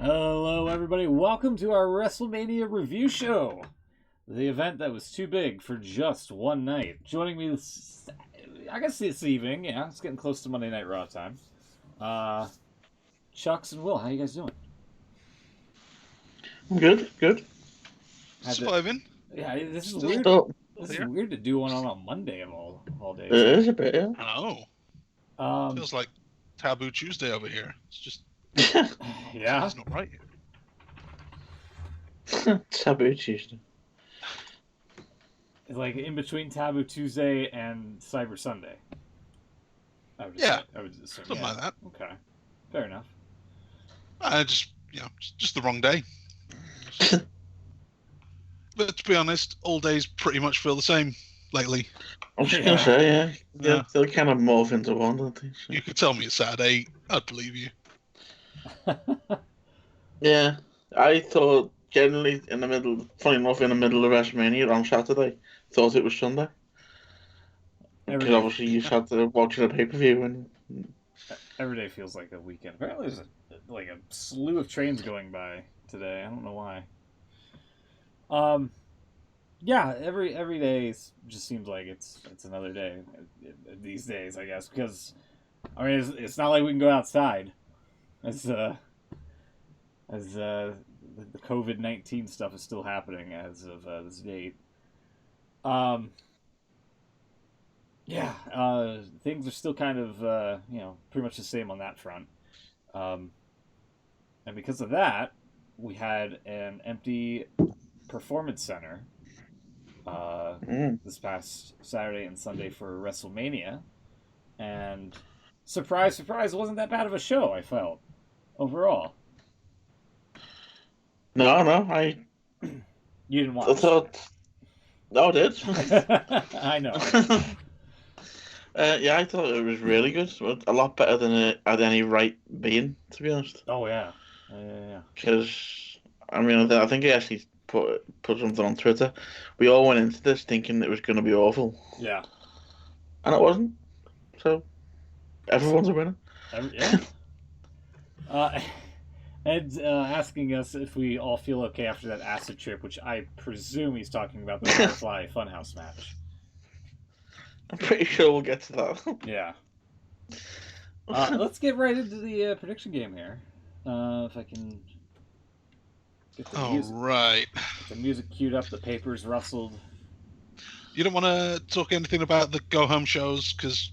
Hello, everybody. Welcome to our WrestleMania review show. The event that was too big for just one night. Joining me this evening, it's getting close to Monday Night Raw time. Chucks and Will, how you guys doing? Good. Surviving. This is Still weird. Oh, This is weird to do one on a Monday of all days. it is a bit, yeah. I know. Feels like Taboo Tuesday over here. It's just Yeah. it's not right. Taboo Tuesday. It's like in between Taboo Tuesday and Cyber Sunday. I would assume, Something like that. Okay. Fair enough. Just the wrong day. But to be honest, all days pretty much feel the same lately. I was just going to say, Yeah. They'll kind of morph into one, don't they? So. You could tell me it's Saturday, I'd believe you. Yeah, I thought generally in the middle of WrestleMania on Saturday, thought it was Sunday. Because obviously you had to watch the pay-per-view and... Every day feels like a weekend. Apparently there's a slew of trains going by today. I don't know why. Every day just seems like it's another day these days, I guess, because I mean it's not like we can go outside as the COVID-19 stuff is still happening as of this date. Things are still kind of pretty much the same on that front, and because of that, we had an empty Performance Center this past Saturday and Sunday for WrestleMania, and surprise, it wasn't that bad of a show, I felt, overall. No, You didn't watch. I thought... No, I did. I know. I thought it was really good. A lot better than it had any right being, to be honest. Oh, yeah. Yeah. Because, I mean, I think he actually put something on Twitter. We all went into this thinking it was going to be awful. Yeah. And it wasn't. So, everyone's a winner. Ed's asking us if we all feel okay after that acid trip, which I presume he's talking about the Firefly Funhouse match. I'm pretty sure we'll get to that. Yeah. Let's get right into the prediction game here. If I can get the music queued up, the papers rustled. You don't want to talk anything about the go-home shows, because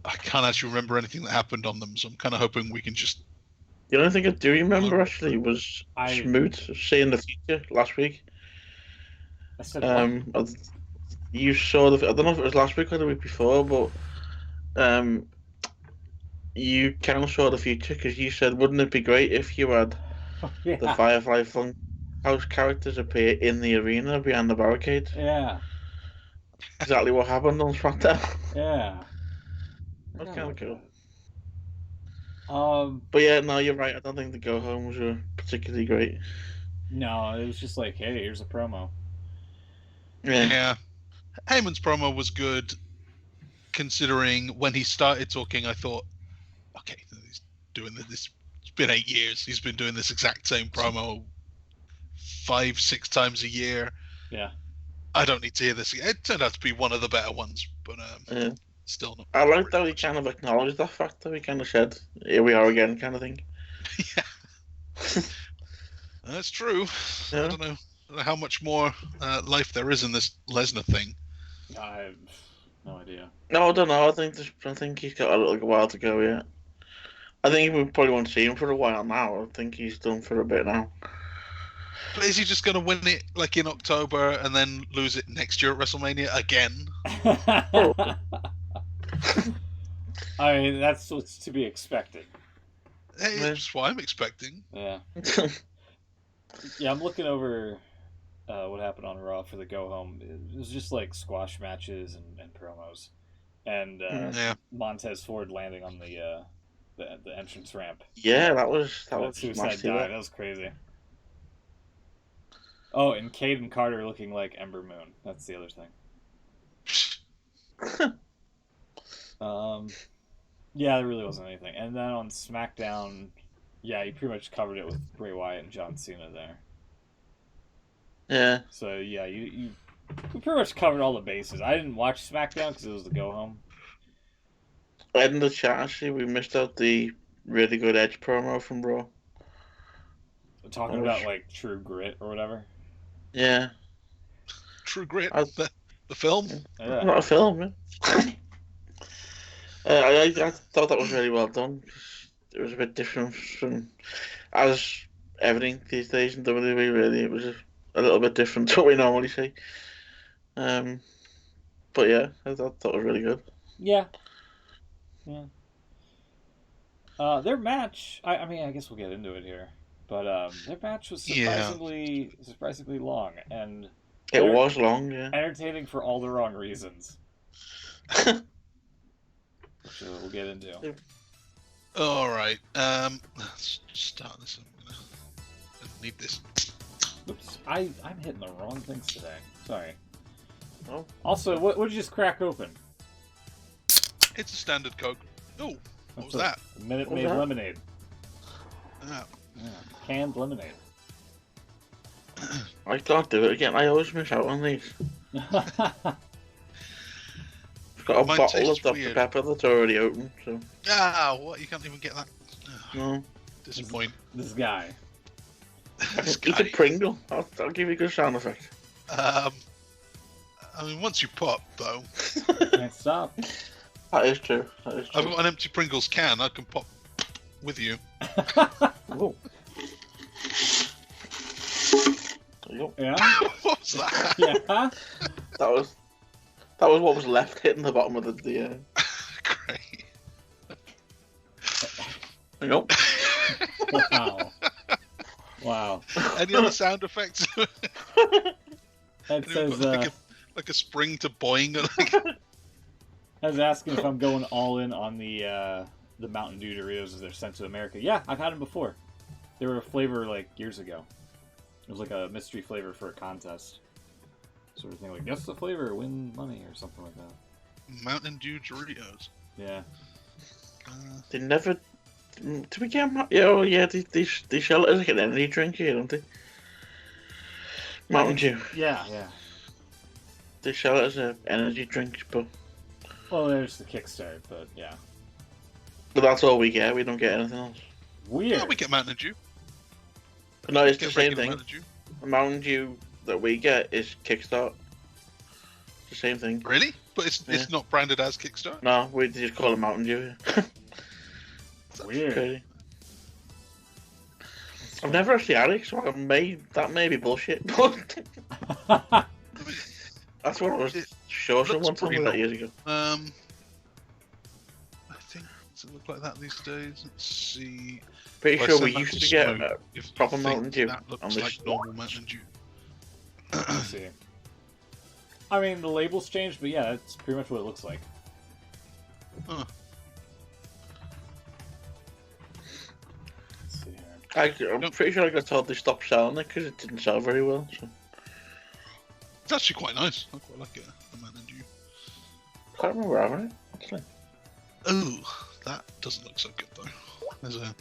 I can't actually remember anything that happened on them, so I'm kind of hoping we can just... The only thing I do remember, actually, was Smoot saying the future last week. I said what? You saw I don't know if it was last week or the week before, but you kind of saw the future, because you said, wouldn't it be great if you had the Firefly Funhouse characters appear in the arena behind the barricades? Yeah. Exactly what happened on SmackDown. Yeah. That's kind of cool. But yeah, no, you're right. I don't think the go-homes were particularly great. No, it was just like, hey, here's a promo. Yeah. Heyman's promo was good, considering when he started talking, I thought, okay, he's doing this. It's been 8 years. He's been doing this exact same promo 5-6 times a year. Yeah. I don't need to hear this again. It turned out to be one of the better ones, but still not. I liked how he kind of acknowledged that fact, that he kind of said, here we are again, kind of thing. Yeah. That's true. Yeah. I don't know how much more life there is in this Lesnar thing. I have no idea. No, I don't know. I think he's got a little while to go yet. I think we probably won't see him for a while now. I think he's done for a bit now. But is he just going to win it like in October and then lose it next year at WrestleMania again? I mean, that's what's to be expected. Hey, that's what I'm expecting. Yeah. I'm looking over what happened on Raw for the go-home. It was just like squash matches and promos. And Montez Ford landing on the entrance ramp. Yeah, that was suicide dive. That was crazy. Oh, and Caden Carter looking like Ember Moon. That's the other thing. Yeah, there really wasn't anything. And then on SmackDown, Yeah, he pretty much covered it with Bray Wyatt and John Cena there. Yeah. So yeah, you pretty much covered all the bases. I didn't watch SmackDown because it was the go home. In the chat, actually, we missed out the really good Edge promo from Raw. Talking about like True Grit or whatever. Yeah. True Grit, the film. Yeah. Not a film. Yeah. I thought that was really well done. It was a bit different from, as everything these days in WWE. Really, it was a little bit different to what we normally see. But yeah, I thought that was really good. Yeah. Yeah. Their match. I mean, I guess we'll get into it here, but their match was surprisingly long, and it was long. Yeah. Entertaining for all the wrong reasons. So we'll get into. All right. Let's start this. I need this. Oops, I'm hitting the wrong things today. Sorry. Oh. Also, what did you just crack open? It's a standard Coke. Oh, what was that? Minute Maid lemonade. Oh. Yeah, canned lemonade. I can't do it again. I always miss out on these. I've got a bottle of Dr. Pepper that's already open. So. What? You can't even get that? No. Disappoint. This guy. Eat a Pringle. I'll give you a good sound effect. I mean, once you pop, though. Can't stop. That is true. I've got an empty Pringles can. I can pop with you. Oh. Yeah. What was that? Yeah. That was what was left hitting the bottom of the Great. Nope. Wow. Any other sound effects? That says like a spring to boing. I was asking if I'm going all in on the Mountain Dew Doritos as they're sent to America. Yeah, I've had them before. They were a flavor like years ago. It was like a mystery flavor for a contest. Sort of thing, like guess the flavor, win money or something like that. Mountain Dew Doritos. Yeah. They never. Did we get them? Yeah, oh yeah, they sell it as like an energy drink here, don't they? Mountain Dew. Yeah. They sell it as an energy drink, but. Well, there's the Kickstart, but yeah. But that's all we get. We don't get anything else. Weird. Yeah, we get Mountain Dew. But no, it's the same thing. Mountain Dew. The Mountain Dew that we get is Kickstart. It's the same thing. Really? But it's not branded as Kickstart? No, we just call it Mountain Dew. That's weird. Crazy. I've never actually had it, so that may be bullshit, but that's what I was sure someone told me that years ago. I think does it look like that these days? Let's see. Pretty sure we used to get proper Mountain Dew. That looks like normal Mountain Dew. Let's see. I mean, the label's changed, but yeah, that's pretty much what it looks like. Huh. Let's see here. I'm pretty sure I got told they stopped selling it because it didn't sell very well. So. It's actually quite nice. I quite like a Mountain Dew. Can't remember having it, actually. Ooh, that doesn't look so good though. There's a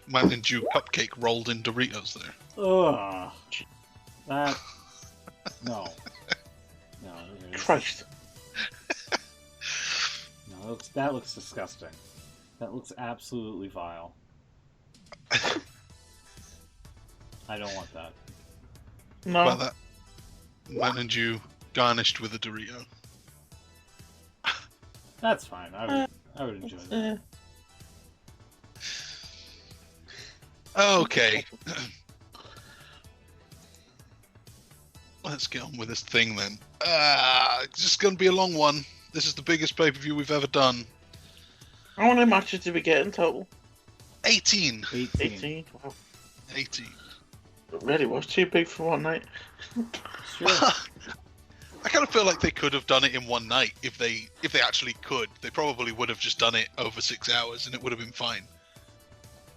Mountain Dew cupcake rolled in Doritos there. Ugh. That. No. No. Christ. No, that looks disgusting. That looks absolutely vile. I don't want that. No. Well, that Mountain Dew garnished with a Dorito. That's fine. I would enjoy that. Okay. Let's get on with this thing then. It's just going to be a long one. This is the biggest pay-per-view we've ever done. How many matches did we get in total? 18. 18? Wow. 18. It really was too big for one night. Sure. I kind of feel like they could have done it in one night if they actually could. They probably would have just done it over 6 hours and it would have been fine.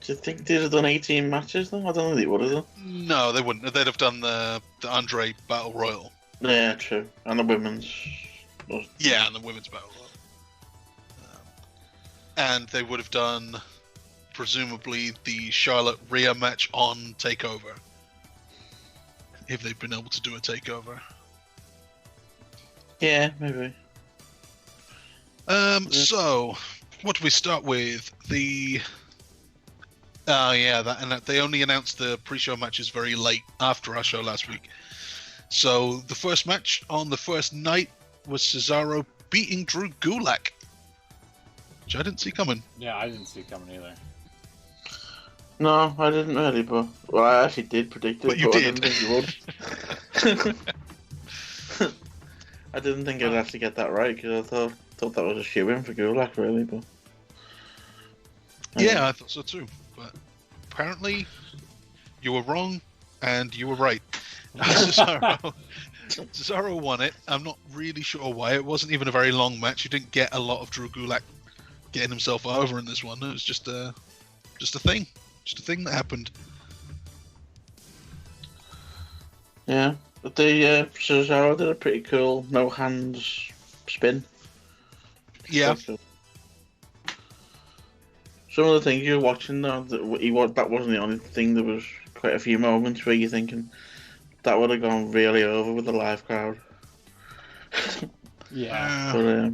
Do you think they'd have done 18 matches though? I don't think they would have done. No, they wouldn't. They'd have done the Andre Battle Royal. Yeah, true. And the women's. Yeah, and the women's Battle Royal. And they would have done presumably the Charlotte Rhea match on TakeOver. If they've been able to do a TakeOver. Yeah, maybe. So, what do we start with? They only announced the pre-show matches very late after our show last week. So, the first match on the first night was Cesaro beating Drew Gulak, which I didn't see coming. Yeah, I didn't see it coming either. No, I didn't really, but I actually did predict it. But you did. I didn't think you would. I didn't think I'd actually get that right because I thought that was a shoe-in for Gulak, really. But yeah, I thought so too. But apparently, you were wrong and you were right. Cesaro won it. I'm not really sure why. It wasn't even a very long match. You didn't get a lot of Drew Gulak getting himself over in this one. It was just a thing. Just a thing that happened. yeah, but the Cesaro did a pretty cool no hands spin. Yeah. Some of the things you were watching though, that wasn't the only thing. There was quite a few moments where you're thinking that would have gone really over with the live crowd. Yeah. But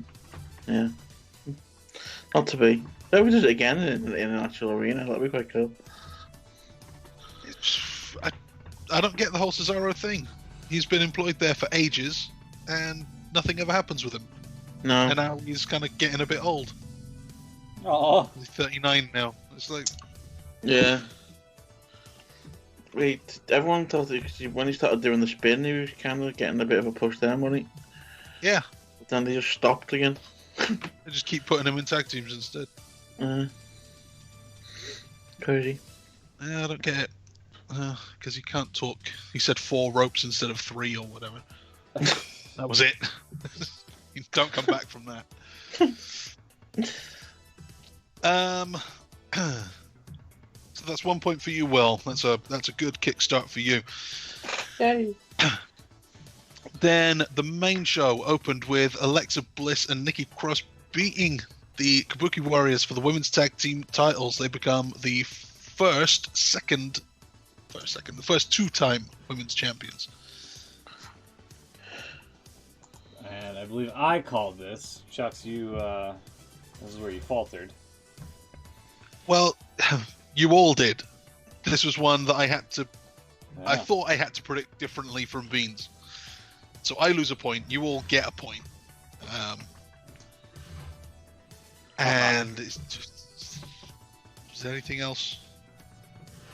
yeah, not to be. Maybe we did it again in an actual arena. That'd be quite cool. I don't get the whole Cesaro thing. He's been employed there for ages, and nothing ever happens with him. No. And now he's kind of getting a bit old. Oh. He's 39 now. It's like... Yeah. Wait, everyone thought that when he started doing the spin, he was kind of getting a bit of a push down, wasn't he? Yeah. But then they just stopped again. They just keep putting him in tag teams instead. Crazy. Yeah, I don't get it. Because he can't talk. He said 4 ropes instead of 3 or whatever. That was it. You don't come back from that. So that's 1 point for you, Will. That's a good kickstart for you. Yay. Then the main show opened with Alexa Bliss and Nikki Cross beating the Kabuki Warriors for the women's tag team titles. They become the first 2-time women's champions. And I believe I called this. Chucks, this is where you faltered. Well, you all did. This was one that I Yeah. thought I had to predict differently from Beans. So I lose a point, you all get a point. And it's just... Does anything else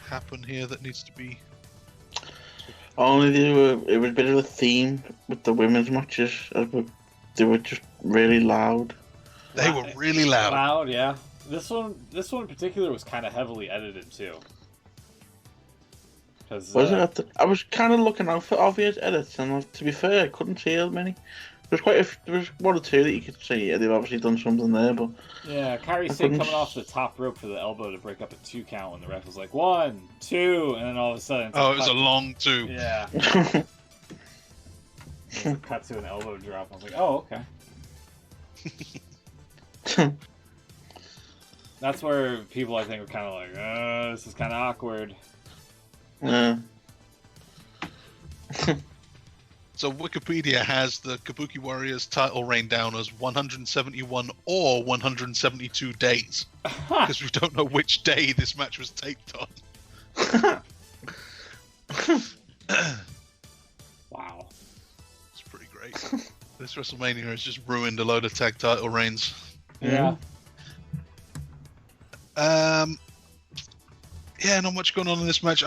happen here that needs to be... Only it was a bit of a theme with the women's matches. They were just really loud. They were really loud. Loud, yeah. This one in particular was kind of heavily edited too. Wasn't it? I was kind of looking out for obvious edits, and to be fair, I couldn't see as many. There was 1 or 2 that you could see. Yeah, they've obviously done something there, but yeah, Kairi Sane coming off the top rope for the elbow to break up a 2 count when the ref was like 1, 2, and then all of a sudden. Oh, it was a long 2. Yeah. Cut to an elbow drop. I was like, oh, okay. That's where people, I think, were kind of like, this is kind of awkward. Yeah. So Wikipedia has the Kabuki Warriors title reign down as 171 or 172 days. Because we don't know which day this match was taped on. Wow. It's pretty great. This WrestleMania has just ruined a load of tag title reigns. Yeah. Yeah, not much going on in this match.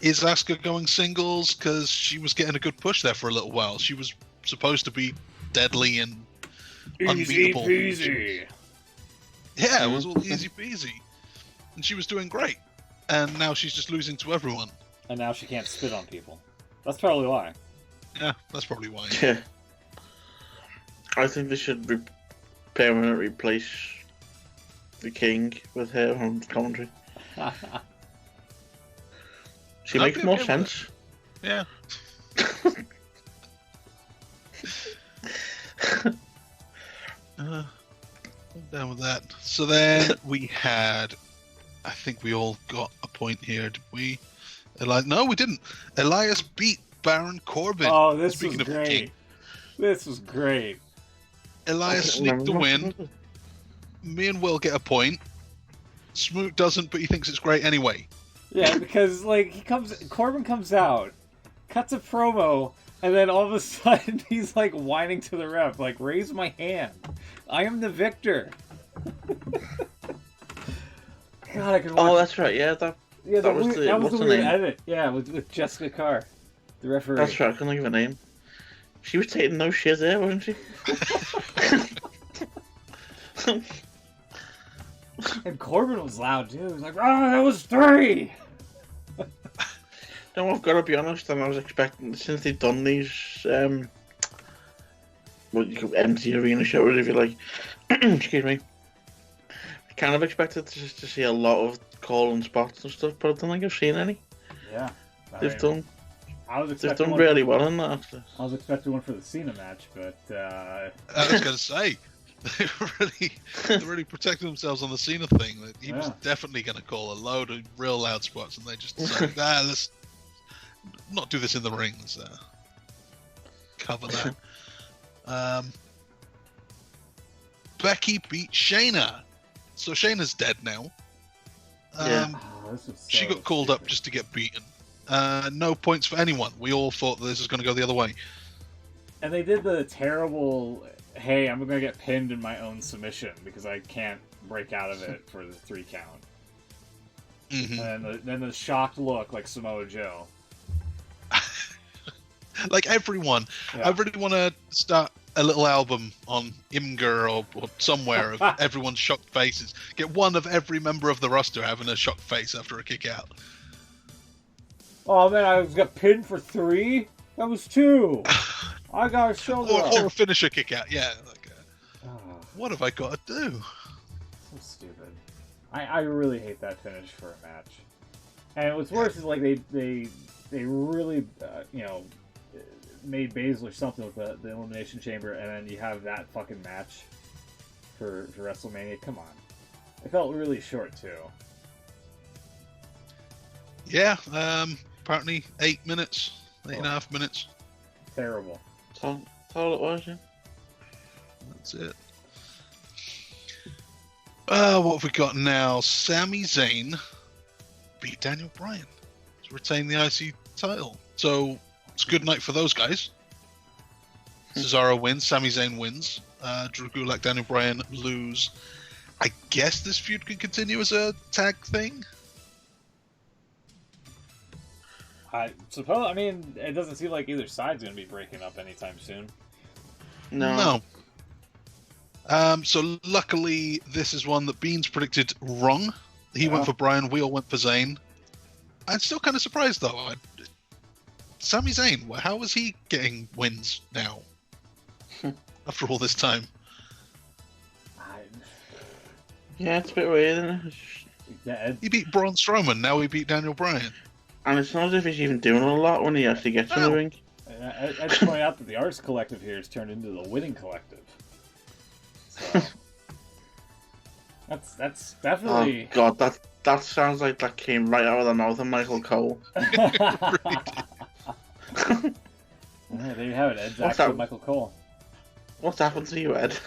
Is Asuka going singles? Because she was getting a good push there for a little while. She was supposed to be deadly and unbeatable. Easy peasy. Yeah, it was all easy peasy. And she was doing great. And now she's just losing to everyone. And now she can't spit on people. That's probably why. Yeah, that's probably why. Yeah. I think they should permanently replace the King with her on commentary. She makes more sense. Yeah. I'm down with that. So then we had, I think we all got a point here, did we? No, we didn't. Elias beat Baron Corbin. Oh, this Speaking was of great. King. This was great. Elias sneaked the win. Me and Will get a point. Smoot doesn't, but he thinks it's great anyway. Yeah, because Corbin comes out, cuts a promo, and then all of a sudden he's like whining to the ref, like, raise my hand. I am the victor. God, I can watch. Oh, that's right. Yeah, that was the weird name? edit. Yeah, with Jessica Carr, the referee. That's right. I couldn't think of a name. She was taking no shit there, wasn't she? And Corbin was loud too. He was like, "Oh, that was 3." No, I've got to be honest. And I was expecting, since they've done these, what you call empty arena shows, if you like. Excuse me. I kind of expected to see a lot of calling spots and stuff, but I don't think I've seen any. Yeah, They've done expecting really well in that. Actually. I was expecting one for the Cena match, but I was going to say, they're really protecting themselves on the Cena thing. He was definitely going to call a load of real loud spots, and they just decided, let's not do this in the ring. Let's cover that. Becky beat Shayna. So Shayna's dead now. She got called up just to get beaten. No points for anyone. We all thought this was going to go the other way. And they did the terrible, hey, I'm going to get pinned in my own submission because I can't break out of it for the 3 count. Mm-hmm. And then the shocked look like Samoa Joe. Like everyone. Yeah. I really want to start a little album on Imgur or somewhere of everyone's shocked faces. Get one of every member of the roster having a shocked face after a kick out. Oh man, I got pinned for 3? That was 2. I got a shoulder. Or a finisher kick out, yeah. Like, what have I got to do? So stupid. I really hate that finish for a match. And what's worse is like they really made Baszler something with the Elimination Chamber, and then you have that fucking match for WrestleMania. Come on. It felt really short too. Yeah, apparently 8 minutes, 8.5 minutes. Terrible. That's all it was, yeah. That's it. What have we got now? Sami Zayn beat Daniel Bryan to retain the IC title. So it's a good night for those guys. Cesaro wins, Sami Zayn wins. Drew Gulak, Daniel Bryan lose. I guess this feud can continue as a tag thing. I suppose. I mean, it doesn't seem like either side's going to be breaking up anytime soon. No. So luckily, this is one that Beans predicted wrong. He went for Bryan. We all went for Zayn. I'm still kind of surprised though. Sami Zayn, how is he getting wins now after all this time? Yeah, it's a bit weird, isn't it? Yeah, He beat Braun Strowman. Now he beat Daniel Bryan. And it's not as if he's even doing a lot when he actually gets in the ring. I just point out that the Arts Collective here has turned into the Winning Collective. So that's definitely. Oh God, that sounds like that came right out of the mouth of Michael Cole. Yeah, there you have it. Ed's actually Michael Cole. What's happened to you, Ed?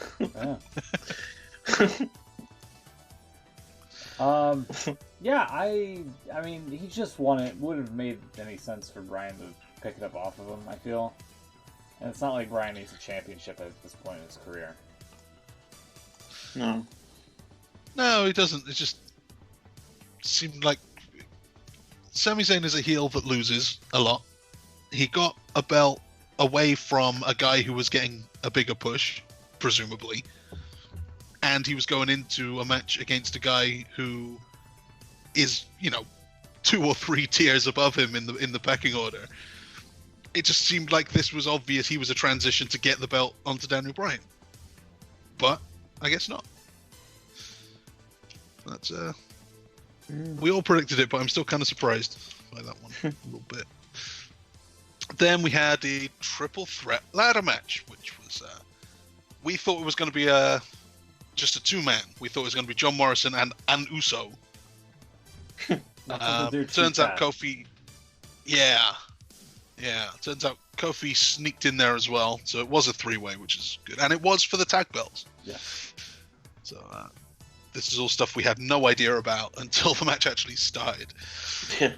Yeah, I mean, he just won it. Wouldn't have made any sense for Bryan to pick it up off of him, I feel. And it's not like Bryan needs a championship at this point in his career. No, he doesn't. It just seemed like Sami Zayn is a heel that loses a lot. He got a belt away from a guy who was getting a bigger push, presumably. And he was going into a match against a guy who is, 2 or 3 tiers above him in the pecking order. It just seemed like this was obvious he was a transition to get the belt onto Daniel Bryan. But I guess not. That's we all predicted it, but I'm still kind of surprised by that one a little bit. Then we had the triple threat ladder match, which was we thought it was going to be a just a two-man. We thought it was going to be John Morrison and Uso. Turns out Kofi... Yeah. Turns out Kofi sneaked in there as well. So it was a three-way, which is good. And it was for the tag belts. Yeah. So this is all stuff we had no idea about until the match actually started. Yeah.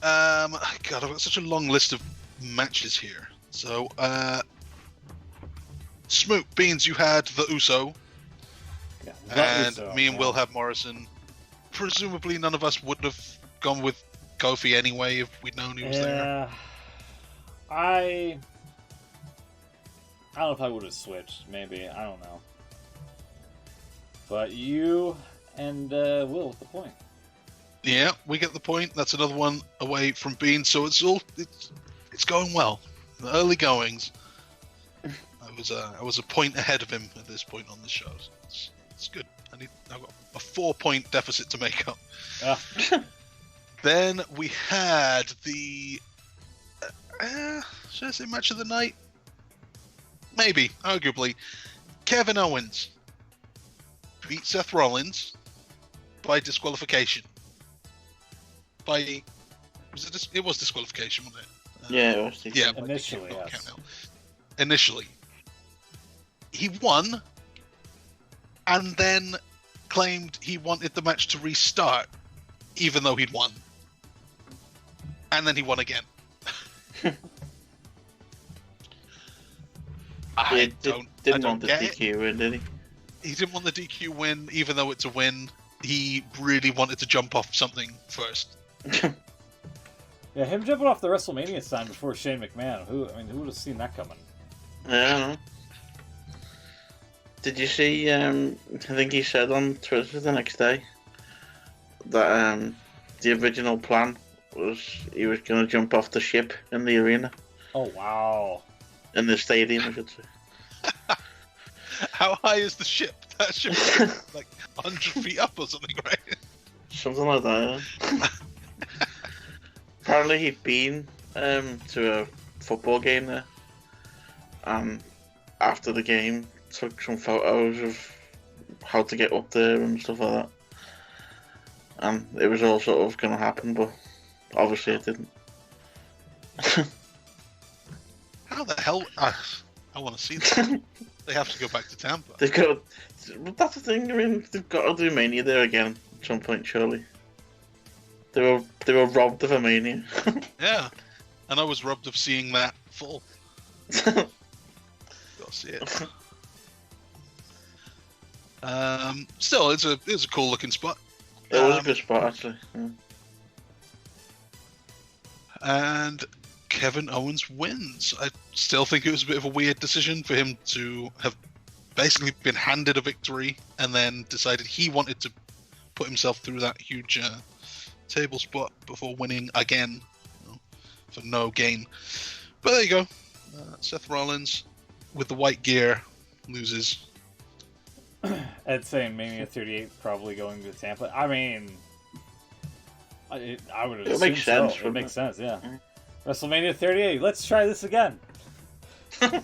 God, I've got such a long list of matches here. So, Smoot, Beans, you had the Uso. Yeah, and Uso, me and Will have Morrison. Presumably none of us would have gone with Kofi anyway if we'd known he was there. I don't know if I would have switched. Maybe. I don't know. But you and Will with the point. Yeah, we get the point. That's another one away from Beans. So it's going well. The early goings. I was a point ahead of him at this point on the show. So it's good. I've got a 4-point deficit to make up. Then we had the should I say match of the night? Maybe, arguably. Kevin Owens beat Seth Rollins by disqualification. It was disqualification, wasn't it? Yeah, it was. Yeah, initially, yes. Initially. He won, and then claimed he wanted the match to restart, even though he'd won. And then he won again. He didn't want the DQ win, did he? He didn't want the DQ win, even though it's a win. He really wanted to jump off something first. Yeah, him jumping off the WrestleMania sign before Shane McMahon. Who would have seen that coming? Yeah. Did you see? I think he said on Twitter the next day that the original plan was he was going to jump off the ship in the arena. Oh wow! In the stadium, I should say. How high is the ship? That ship is like 100 feet up or something, right? Something like that. Yeah. Apparently, he'd been to a football game there, and after the game, took some photos of how to get up there and stuff like that. And it was all sort of going to happen, but obviously it didn't. How the hell? I want to see that. They have to go back to Tampa. They've got. That's the thing. I mean, they've got to do Mania there again at some point, surely. They were robbed of a Mania. Yeah, and I was robbed of seeing that full. Gotta see it. Still, it's a cool looking spot. It was a good spot, actually. Yeah. And Kevin Owens wins. I still think it was a bit of a weird decision for him to have basically been handed a victory and then decided he wanted to put himself through that huge table spot before winning again, for no gain. But there you go. Seth Rollins with the white gear loses. I'd say Mania 38 probably going to Tampa. I mean, I would assume it makes sense. So. It makes sense, yeah. WrestleMania 38. Let's try this again. that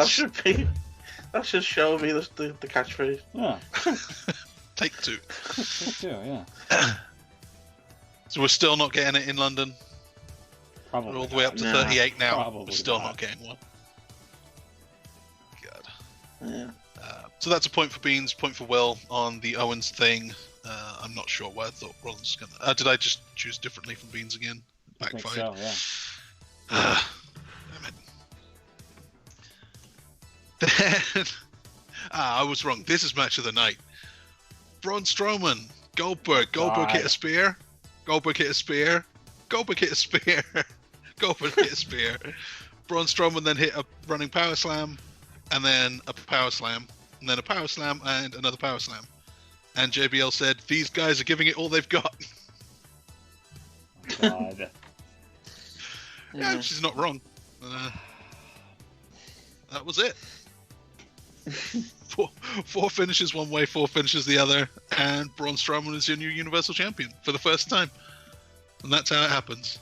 should be. That should show me the catchphrase. Yeah. Take two. Take two, yeah. So we're still not getting it in London. Probably. We're all the way up to 38 now. Probably we're still not. not getting one. God. Yeah. So that's a point for Beans, point for Will on the Owens thing. I'm not sure where I thought Rollins was going to... did I just choose differently from Beans again? Backfired. I think so, yeah. Damn it. Then... I was wrong. This is match of the night. Braun Strowman, Goldberg. Goldberg hit a spear. Goldberg hit a spear. Goldberg hit a spear. Goldberg hit a spear. Braun Strowman then hit a running power slam, and then a power slam, and then a power slam, and another power slam. And JBL said, "These guys are giving it all they've got." God. Yeah, she's not wrong. That was it. Four finishes one way, 4 finishes the other, and Braun Strowman is your new Universal Champion for the first time. And that's how it happens.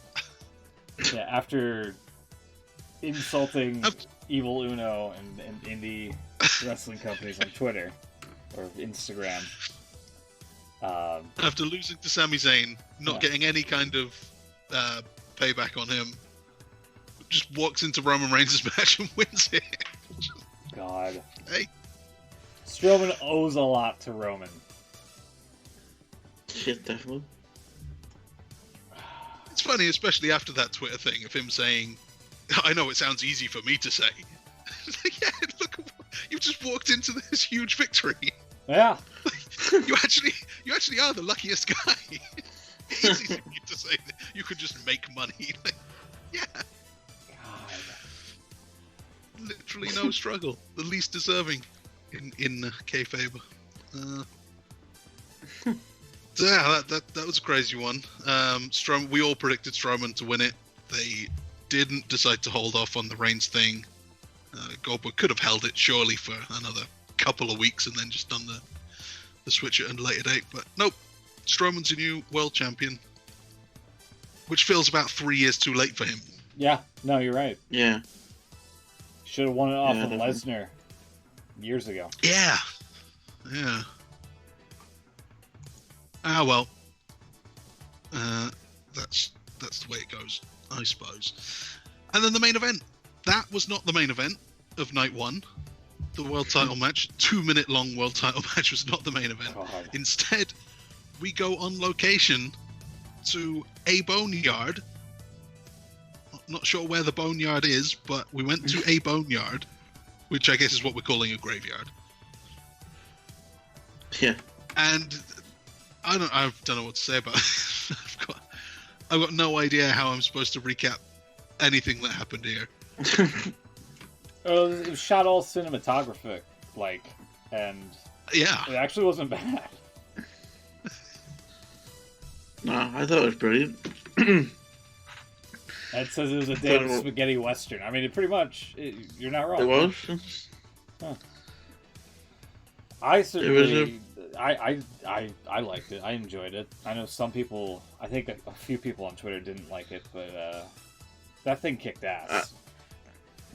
Yeah, after insulting Evil Uno and Indy wrestling companies on Twitter or Instagram. After losing to Sami Zayn, not getting any kind of payback on him, just walks into Roman Reigns' match and wins it. God. Hey. Strowman owes a lot to Roman. Shit, definitely. It's funny, especially after that Twitter thing of him saying, I know it sounds easy for me to say. Yeah, look, you just walked into this huge victory. Yeah. You actually are the luckiest guy. Easy for you to say that you could just make money. Yeah. God. Literally no struggle. The least deserving in kayfabe. So yeah, that was a crazy one. We all predicted Strowman to win it. They didn't decide to hold off on the Reigns thing. Goldberg could have held it surely for another couple of weeks and then just done the switch at a later date. But nope, Strowman's a new world champion, which feels about 3 years too late for him. Yeah, no, you're right. Yeah. Should have won it off of definitely. Lesnar years ago. Yeah. Ah well. That's the way it goes, I suppose. And then the main event. That was not the main event of night one. The world title match, 2-minute long world title match, was not the main event. God. Instead, we go on location to a boneyard. Not sure where the boneyard is, but we went to a boneyard, which I guess is what we're calling a graveyard. Yeah. And I don't know what to say about it. I've got no idea how I'm supposed to recap anything that happened here. It was shot all cinematographic, and Yeah. it actually wasn't bad. No, I thought it was brilliant. It says it was a damn spaghetti western. I mean, it pretty much. You're not wrong. It was. Huh. I certainly. I liked it. I enjoyed it. I know some people. I think a few people on Twitter didn't like it, but that thing kicked ass.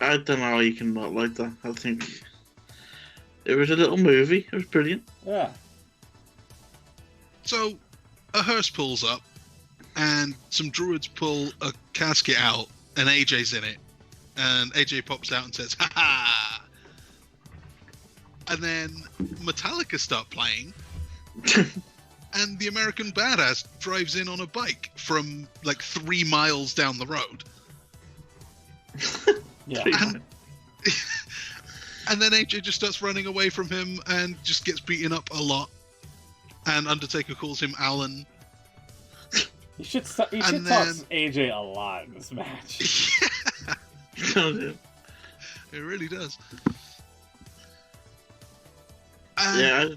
I don't know how you can not like that. I think it was a little movie. It was brilliant. Yeah. So, a hearse pulls up, and some druids pull a casket out, and AJ's in it. And AJ pops out and says, "Ha ha!" And then Metallica start playing, and the American Badass drives in on a bike from 3 miles down the road. Yeah. And then AJ just starts running away from him and just gets beaten up a lot. And Undertaker calls him Alan. He should talk AJ a lot in this match. Yeah. It really does. And Yeah.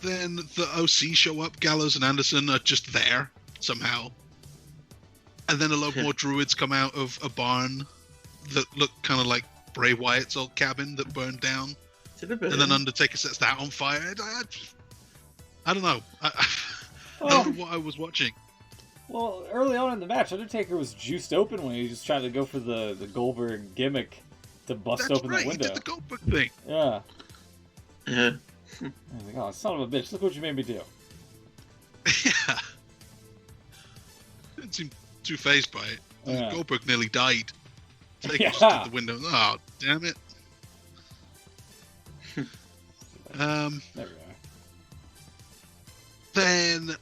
then the OC show up. Gallows and Anderson are just there somehow. And then a lot more druids come out of a barn that look kind of like Bray Wyatt's old cabin that burned down. And then Undertaker sets that on fire. I don't know. I don't know what I was watching. Well, early on in the match, Undertaker was juiced open when he was just trying to go for the Goldberg gimmick to bust open the window. He did the Goldberg thing. Yeah. Yeah. I was like, oh, son of a bitch, look what you made me do. Yeah. Didn't seem too phased by it. Yeah. Goldberg nearly died. Taker Yeah. just did the window. Oh, damn it. There we are. Then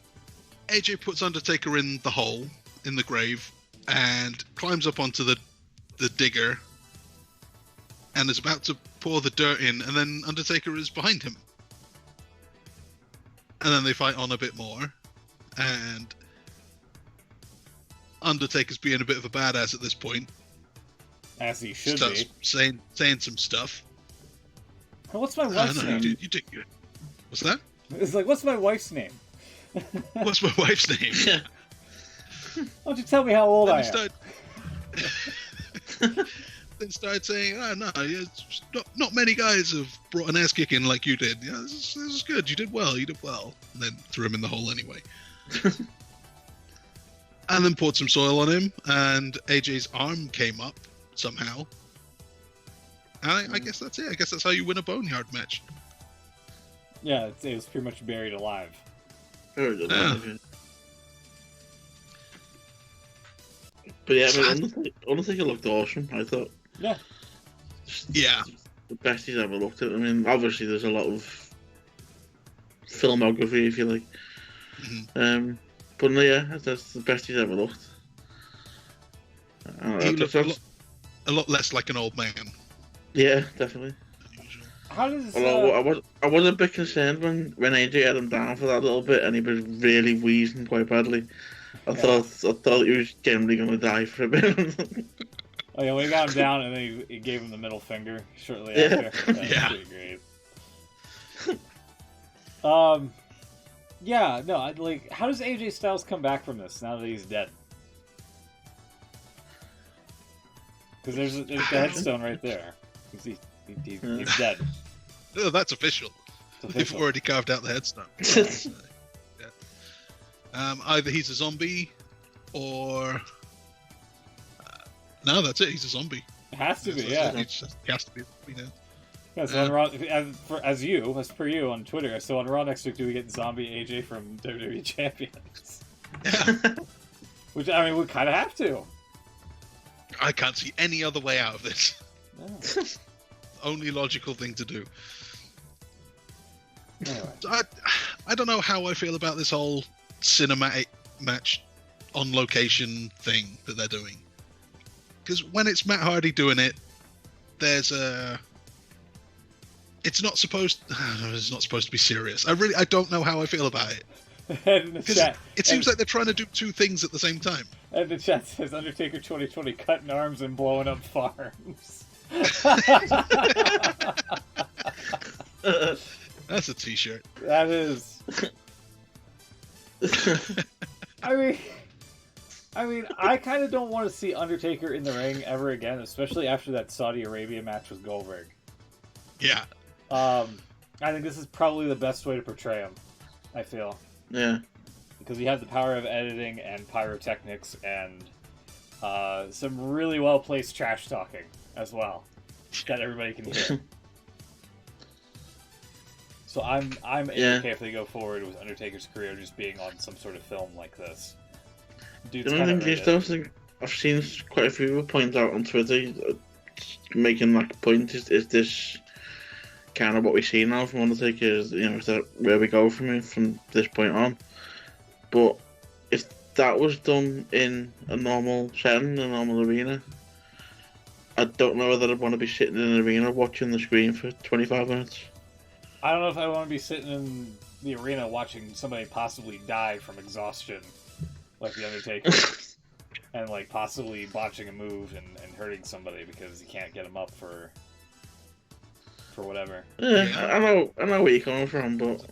AJ puts Undertaker in the hole in the grave and climbs up onto the digger and is about to pour the dirt in, and then Undertaker is behind him. And then they fight on a bit more, and Undertaker's being a bit of a badass at this point. As he should Starts be. saying some stuff. What's my wife's name? You did good. What's that? It's like, what's my wife's name? What's my wife's name? Yeah. Why don't you tell me how old I am? Then started saying, "Oh no, not many guys have brought an ass kicking like you did. Yeah, this is good. You did well. And then threw him in the hole anyway. And then poured some soil on him, and AJ's arm came up somehow. And I guess that's it. I guess that's how you win a boneyard match. Yeah, it was pretty much buried alive. But yeah, I mean, Undertaker looked awesome, I thought. Yeah. Yeah. The best he's ever looked at. I mean, obviously there's a lot of filmography, if you like. Mm-hmm. But no, yeah, that's the best he's ever looked. He looked a lot less like an old man. Yeah, definitely. How does... Although I was a bit concerned when AJ had him down for that little bit and he was really wheezing quite badly. I thought he was generally going to die for a bit. Oh yeah, when he got him down and then he gave him the middle finger shortly after. That was pretty great. Yeah, no, like, how does AJ Styles come back from this now that he's dead? Because there's the headstone right there. He's dead. Oh, that's official. They've already carved out the headstone. Yeah. Either he's a zombie, or no, that's it. He's a zombie. It has to be, yeah. He has to be. Yeah, so on Raw, as per you on Twitter, so on Raw next week, do we get zombie AJ from WWE Champions? Yeah. Which, I mean, we kind of have to. I can't see any other way out of this. No. Only logical thing to do. Anyway. I don't know how I feel about this whole cinematic match on location thing that they're doing. Because when it's Matt Hardy doing it, there's a... It's not supposed to be serious. I don't know how I feel about it. It seems like they're trying to do two things at the same time. And the chat says Undertaker 2020 cutting arms and blowing up farms. That's a t-shirt. That is. I mean, I kind of don't want to see Undertaker in the ring ever again, especially after that Saudi Arabia match with Goldberg. Yeah. I think this is probably the best way to portray him, I feel. Yeah. Because you have the power of editing and pyrotechnics and some really well-placed trash talking as well that everybody can hear. So I'm okay if they go forward with Undertaker's career just being on some sort of film like this. Dude's kind of I've seen quite a few people point out on Twitter making that point. Is this kind of what we see now from Undertaker? Is that where we go from this point on? But if that was done in a normal setting, a normal arena, I don't know whether I'd want to be sitting in an arena watching the screen for 25 minutes. I don't know if I want to be sitting in the arena watching somebody possibly die from exhaustion, like The Undertaker, and like possibly botching a move and hurting somebody because you can't get him up for whatever. Yeah, I know where you're coming from, but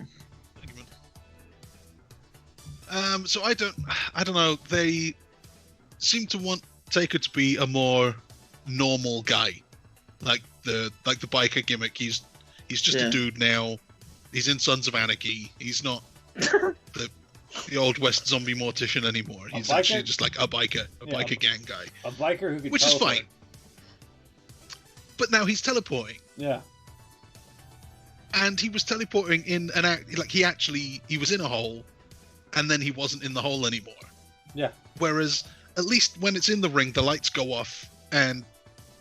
so I don't know. They seem to want Taker to be a more normal guy, like the biker gimmick. He's just a dude now. He's in Sons of Anarchy. He's not the old West zombie mortician anymore. He's actually just like a biker gang guy. A biker who could which teleport. is fine. But now he's teleporting. Yeah. And he was teleporting in an act like he was in a hole, and then he wasn't in the hole anymore. Yeah. Whereas at least when it's in the ring, the lights go off, and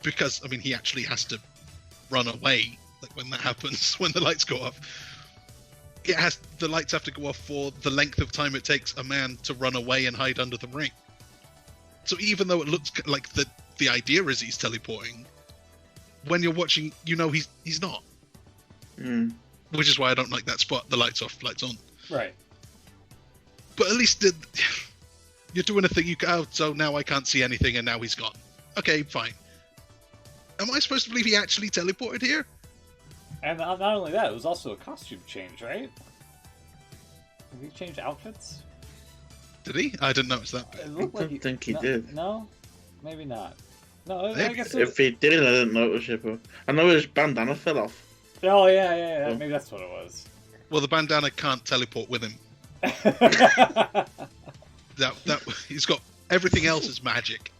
because he actually has to run away. Like when that happens, when the lights go off, the lights have to go off for the length of time it takes a man to run away and hide under the ring. So even though it looks like the idea is he's teleporting, when you're watching, he's not. Mm. Which is why I don't like that spot. The lights off, lights on. Right. But at least you're doing a thing. So now I can't see anything, and now he's gone. Okay, fine. Am I supposed to believe he actually teleported here? And not only that, it was also a costume change, right? Did he change outfits? Did he? I didn't notice that. It looked like think he did. No, maybe not. No, I guess if he did, I didn't notice it. But I know his bandana fell off. Oh yeah. Maybe that's what it was. Well, the bandana can't teleport with him. that he's got everything else is magic,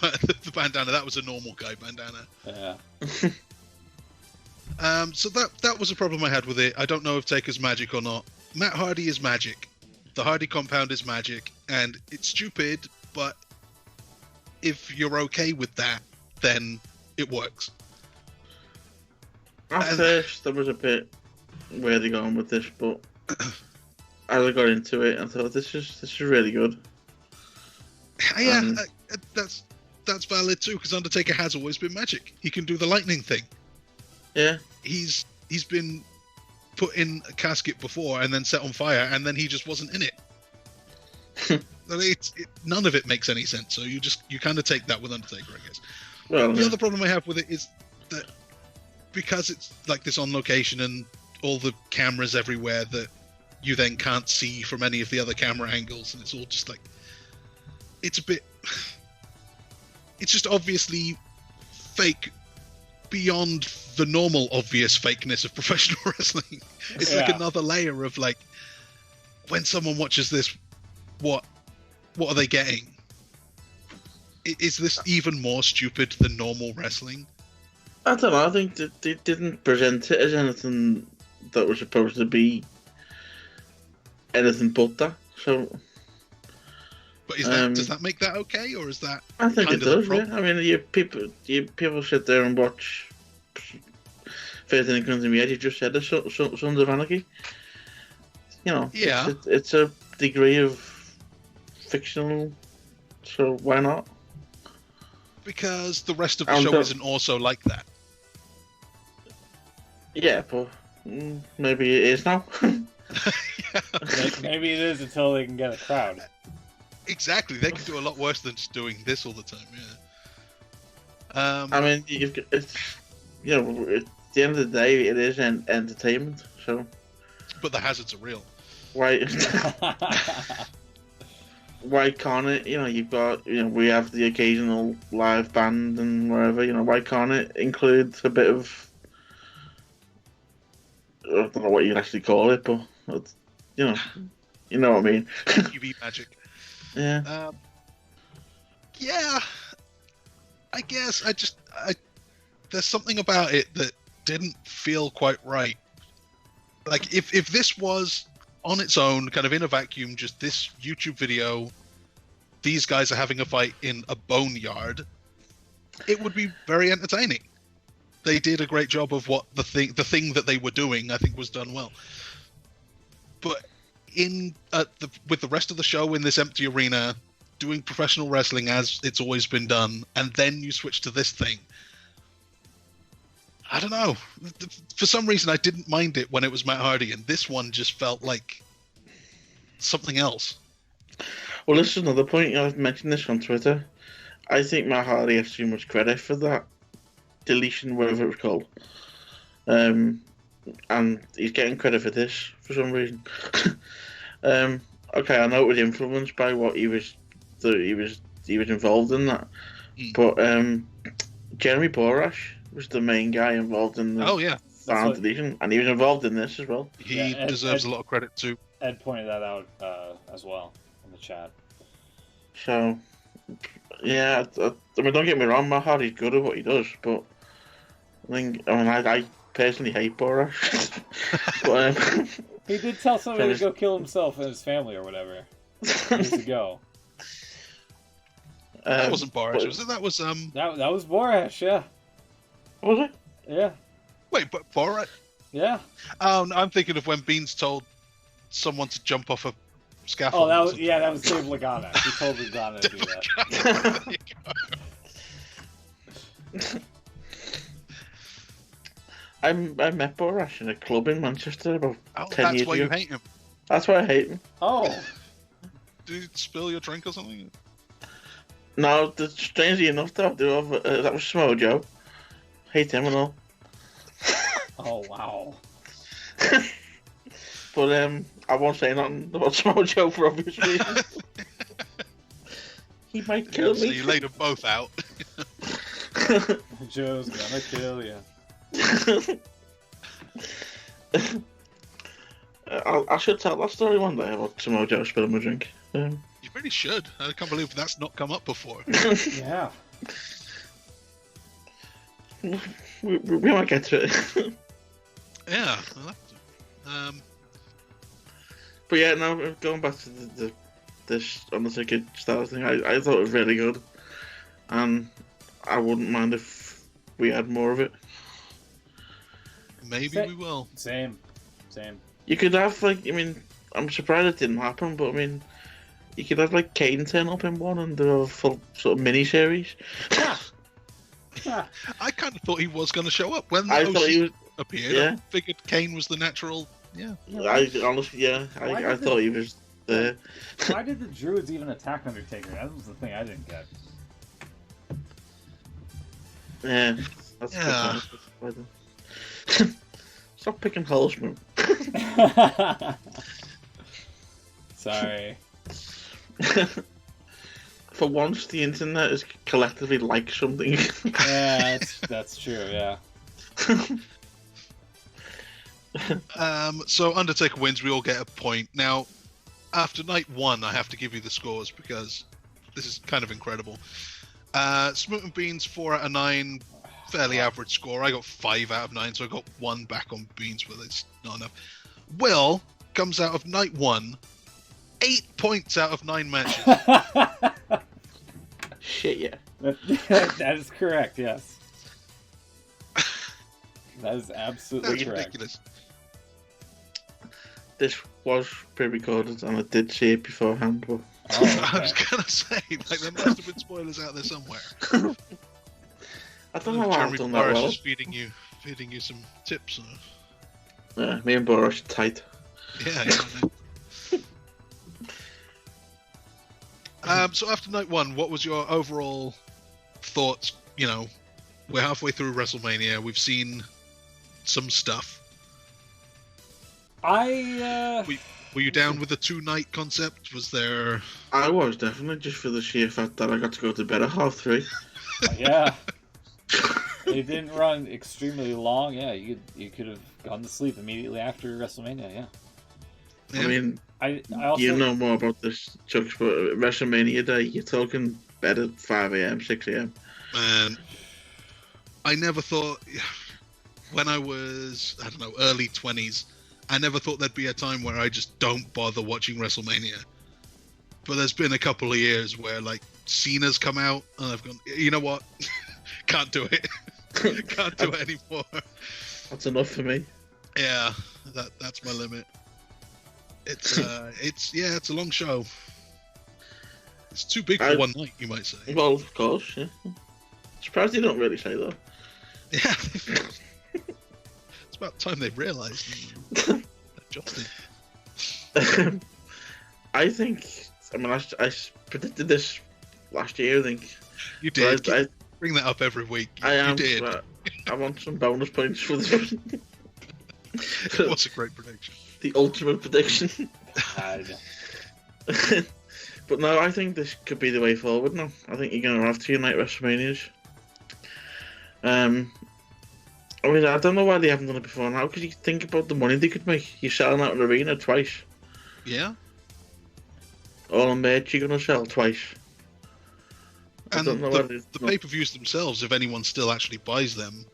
but the bandana, that was a normal guy bandana. Yeah. So that was a problem I had with it. I don't know if Taker's magic or not. Matt Hardy is magic. The Hardy compound is magic, and it's stupid, but if you're okay with that, then it works. At first, there was a bit where they're going with this, but as I got into it, I thought this is really good. Yeah, that's valid too, because Undertaker has always been magic. He can do the lightning thing. Yeah. He's been put in a casket before and then set on fire, and then he just wasn't in it. None of it makes any sense. So you kind of take that with Undertaker, I guess. Well, the other problem I have with it is that because it's like this on location and all the cameras everywhere that you then can't see from any of the other camera angles, and it's all just like, it's just obviously fake beyond the normal obvious fakeness of professional wrestling. It's like another layer of like, when someone watches this, what are they getting? Is this even more stupid than normal wrestling? I don't know. I think that they didn't present it as anything that was supposed to be anything but that. So, but does that make that okay, or is that? I think it does. Yeah. I mean, people sit there and watch. First thing that comes to me, you just said, Sons of Anarchy. You know, yeah, it's a degree of fictional, so why not? Because the rest of the show isn't also like that. Yeah, but maybe it is now. Maybe it is until they can get a crowd. Exactly, they can do a lot worse than just doing this all the time. Yeah. I mean, at the end of the day, it is entertainment. So. But the hazards are real. Why? Why can't it? You've got, we have the occasional live band and whatever. Why can't it include a bit of? I don't know what you'd actually call it, but you know what I mean. UV magic. Yeah. Yeah. I guess there's something about it that didn't feel quite right. Like if this was on its own, kind of in a vacuum, just this YouTube video, these guys are having a fight in a boneyard, it would be very entertaining. They did a great job of what the thing that they were doing, I think, was done well. But with the rest of the show in this empty arena, doing professional wrestling as it's always been done, and then you switch to this thing, I don't know. For some reason, I didn't mind it when it was Matt Hardy, and this one just felt like something else. Well, this is another point. I've mentioned this on Twitter. I think Matt Hardy has too much credit for that deletion, whatever it was called. And he's getting credit for this for some reason. Okay, I know it was influenced by what he was involved in that, but Jeremy Borash was the main guy involved in the sound deletion, and he was involved in this as well. He deserves a lot of credit too. Ed pointed that out as well in the chat. So, yeah, I mean, don't get me wrong, Matt Hardy's good at what he does, but I personally hate Borash. But, he did tell somebody to go kill himself and his family or whatever years ago. That wasn't Borash, was it? That was That was Borash, yeah. Was it? Yeah. Wait, but Borash? Yeah. Oh, no, I'm thinking of when Beans told someone to jump off a scaffold. Oh, that was Dave Lagana. He told Lagana to do that. I met Borash in a club in Manchester about 10 years ago. That's why you hate him. That's why I hate him. Oh. Did you spill your drink or something? No, strangely enough, that was Samoa Joe. Hate him and all. Oh, wow. But I won't say nothing about Samoa Joe for obvious reasons. He might kill me. So you laid them both out. Joe's gonna kill you. I should tell that story one day about Samoa Joe spilling my drink. You really should. I can't believe that's not come up before. Yeah. We might get to it. Yeah. I'll have to. But yeah, now going back to this Undertaker style thing, I thought it was really good, and I wouldn't mind if we had more of it. Maybe we will. Same. You could have I'm surprised it didn't happen, but you could have Kane turn up in one and do a full sort of mini series. Yeah. I kind of thought he was going to show up when the I OC thought he was. appeared. Yeah. I figured Kane was the natural. Yeah. I honestly, I thought he was there. Why did the Druids even attack Undertaker? That was the thing I didn't get. Yeah, that's a good point. Stop picking holes, man. Sorry. For once, the internet is collectively like something. Yeah, that's true. Yeah. So Undertaker wins. We all get a point. Now, after night 1, I have to give you the scores because this is kind of incredible. Smoot and Beans 4 out of 9, fairly average score. I got 5 out of 9, so I got 1 back on Beans, but it's not enough. Will comes out of night 1, 8 points out of 9 matches. Shit, yeah. That is correct. Yes. That is absolutely That's correct. ridiculous. This was pre-recorded, and I did see it beforehand, but... Oh, I was okay. gonna say, there must have been spoilers out there somewhere. I don't know why I've Jeremy done that Boris well. is feeding you some tips. Yeah, me and Boris are tight. Yeah. I know. So after night 1, what was your overall thoughts? We're halfway through WrestleMania. We've seen some stuff. Were you down with the 2-night concept? Was there? I was definitely, just for the sheer fact that I got to go to bed at 3:30. Yeah. It didn't run extremely long. Yeah, you could have gone to sleep immediately after WrestleMania. Yeah. I mean, I also you know more about this, Chuck, but WrestleMania day, you're talking bed at 5 a.m., 6 a.m. Man, I never thought, when I was, early 20s, I never thought there'd be a time where I just don't bother watching WrestleMania. But there's been a couple of years where, Cena's come out, and I've gone, you know what? Can't do it. Can't do it anymore. That's enough for me. Yeah, that's my limit. It's a long show. It's too big for one night, you might say. Well, of course, yeah. Surprised you don't really say that. Yeah. It's about time they realised. Adjusted. I predicted this last year, I think. You did. I Bring that up every week. am, You did. but I want some bonus points for this. It was a great prediction. The ultimate prediction. God. But no, I think this could be the way forward now. I think you're going to have 2-night WrestleManias. I don't know why they haven't done it before now, because you think about the money they could make. You're selling out an arena twice. Yeah. All the merch you're going to sell twice. And the pay-per-views themselves, if anyone still actually buys them,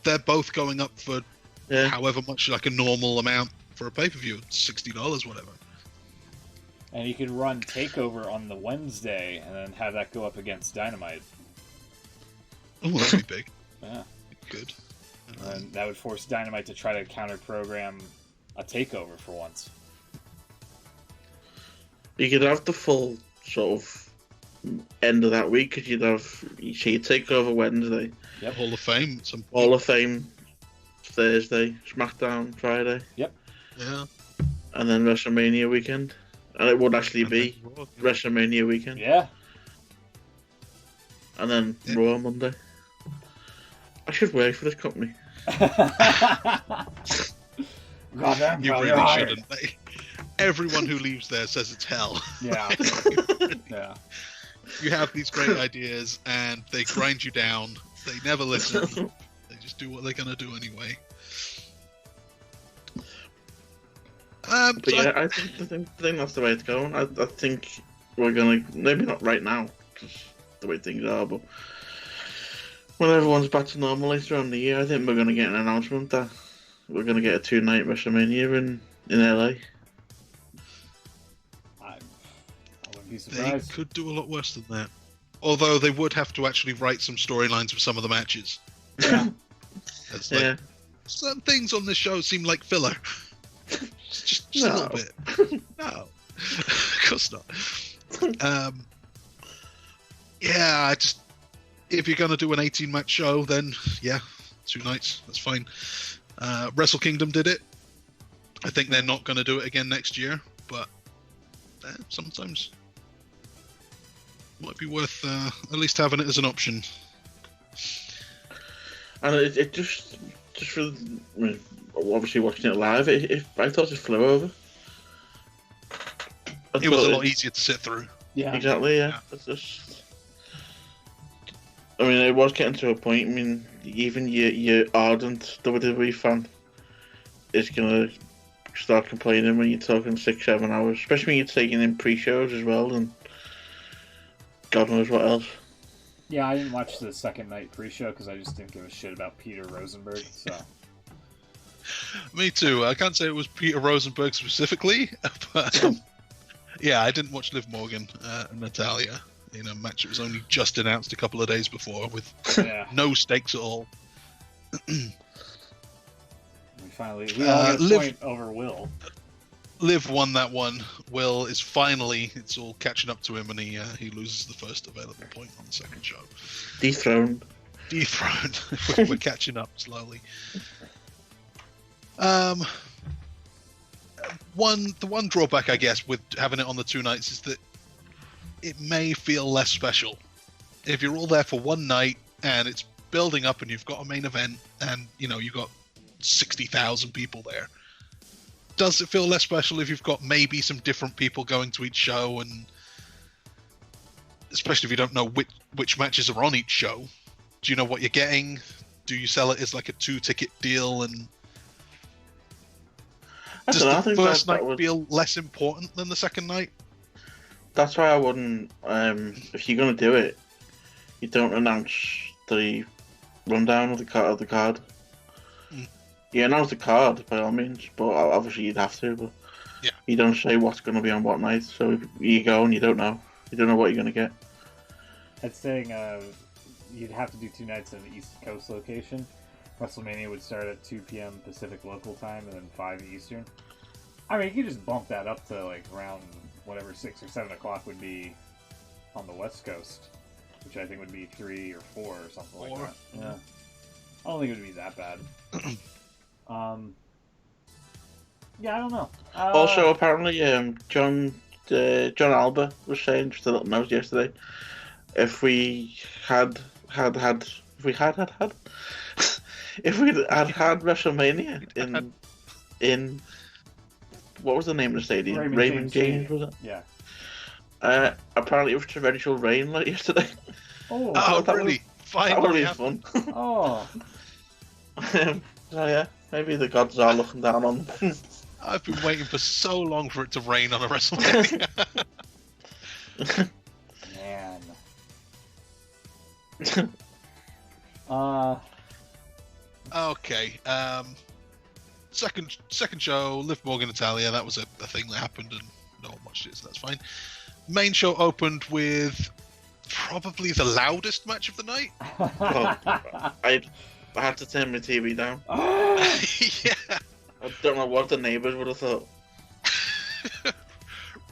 they're both going up for however much, a normal amount for a pay-per-view. $60, whatever. And you could run TakeOver on the Wednesday and then have that go up against Dynamite. Oh, that'd be big. Yeah. Good. And that would force Dynamite to try to counter-program a TakeOver for once. You could have the full sort of end of that week, because you'd have your TakeOver Wednesday. Yep. Hall of Fame Thursday, SmackDown Friday. Yep. Yeah. And then WrestleMania weekend. And it would actually be WrestleMania weekend. Yeah. And then Raw Monday. I should work for this company. Goddamn, you really shouldn't. Everyone who leaves there says it's hell. Yeah. Yeah. You have these great ideas, and they grind you down. They never listen. They just do what they're gonna do anyway. I think that's the way it's going. I think we're gonna, maybe not right now, because the way things are, but when everyone's back to normal later on in the year, I think we're gonna get an announcement that we're going to get a 2-night WrestleMania in LA. I wouldn't be They surprised. could do a lot worse than that. Although they would have to actually write some storylines for some of the matches. Yeah. It's like, certain things on this show seem like filler. just a little bit. No. Of course not. Yeah, if you're going to do an 18-match show, then yeah, 2 nights, that's fine. Wrestle Kingdom did it. I think they're not going to do it again next year, but sometimes might be worth at least having it as an option. And it just for obviously watching it live, I thought it flew over. It was a lot easier to sit through. Yeah. Exactly, yeah. It's just... I mean, it was getting to a point. I mean, even your ardent WWE fan is gonna start complaining when you're talking 6-7 hours, especially when you're taking in pre-shows as well, and God knows what else. Yeah, I didn't watch the second night pre-show because I just didn't give a shit about Peter Rosenberg. So. Me too. I can't say it was Peter Rosenberg specifically, but yeah, I didn't watch Liv Morgan and Natalia in a match that was only just announced a couple of days before with no stakes at all. We all got a point over Will. Liv won that one. Will is finally, it's all catching up to him, and he loses the first available point on the second show. Dethroned. We're catching up slowly. The one drawback, I guess, with having it on the 2 nights is that it may feel less special. If you're all there for one night and it's building up and you've got a main event and, you've got 60,000 people there, does it feel less special if you've got maybe some different people going to each show, and especially if you don't know which matches are on each show? Do you know what you're getting? Do you sell it as like a 2-ticket deal? And does the first night feel less important than the second night? That's why I wouldn't. If you're gonna do it, you don't announce the rundown of the card. You announce the card by all means, but obviously you'd have to. But you don't say what's going to be on what night. So you go and you don't know. You don't know what you're going to get. It's saying you'd have to do 2 nights in the East Coast location. WrestleMania would start at 2 p.m. Pacific local time and then 5 Eastern. I mean, you could just bump that up to like around whatever 6 or 7 o'clock would be on the West Coast, which I think would be 3 or 4 or something like that. Yeah, I don't think it would be that bad. Yeah, I don't know. Also, apparently, John Alba was saying just a little note yesterday. If we had WrestleMania in what was the name of the stadium? Raymond James, was it? Yeah. Apparently, it was torrential rain like yesterday. Oh, really? That would be fun. Oh. So yeah, maybe the gods are looking down on them. I've been waiting for so long for it to rain on a WrestleMania. Man. Okay. Second show, Liv Morgan Natalia. That was a thing that happened, and no one watched it, so that's fine. Main show opened with probably the loudest match of the night. I had to turn my TV down. Yeah. I don't know what the neighbours would have thought.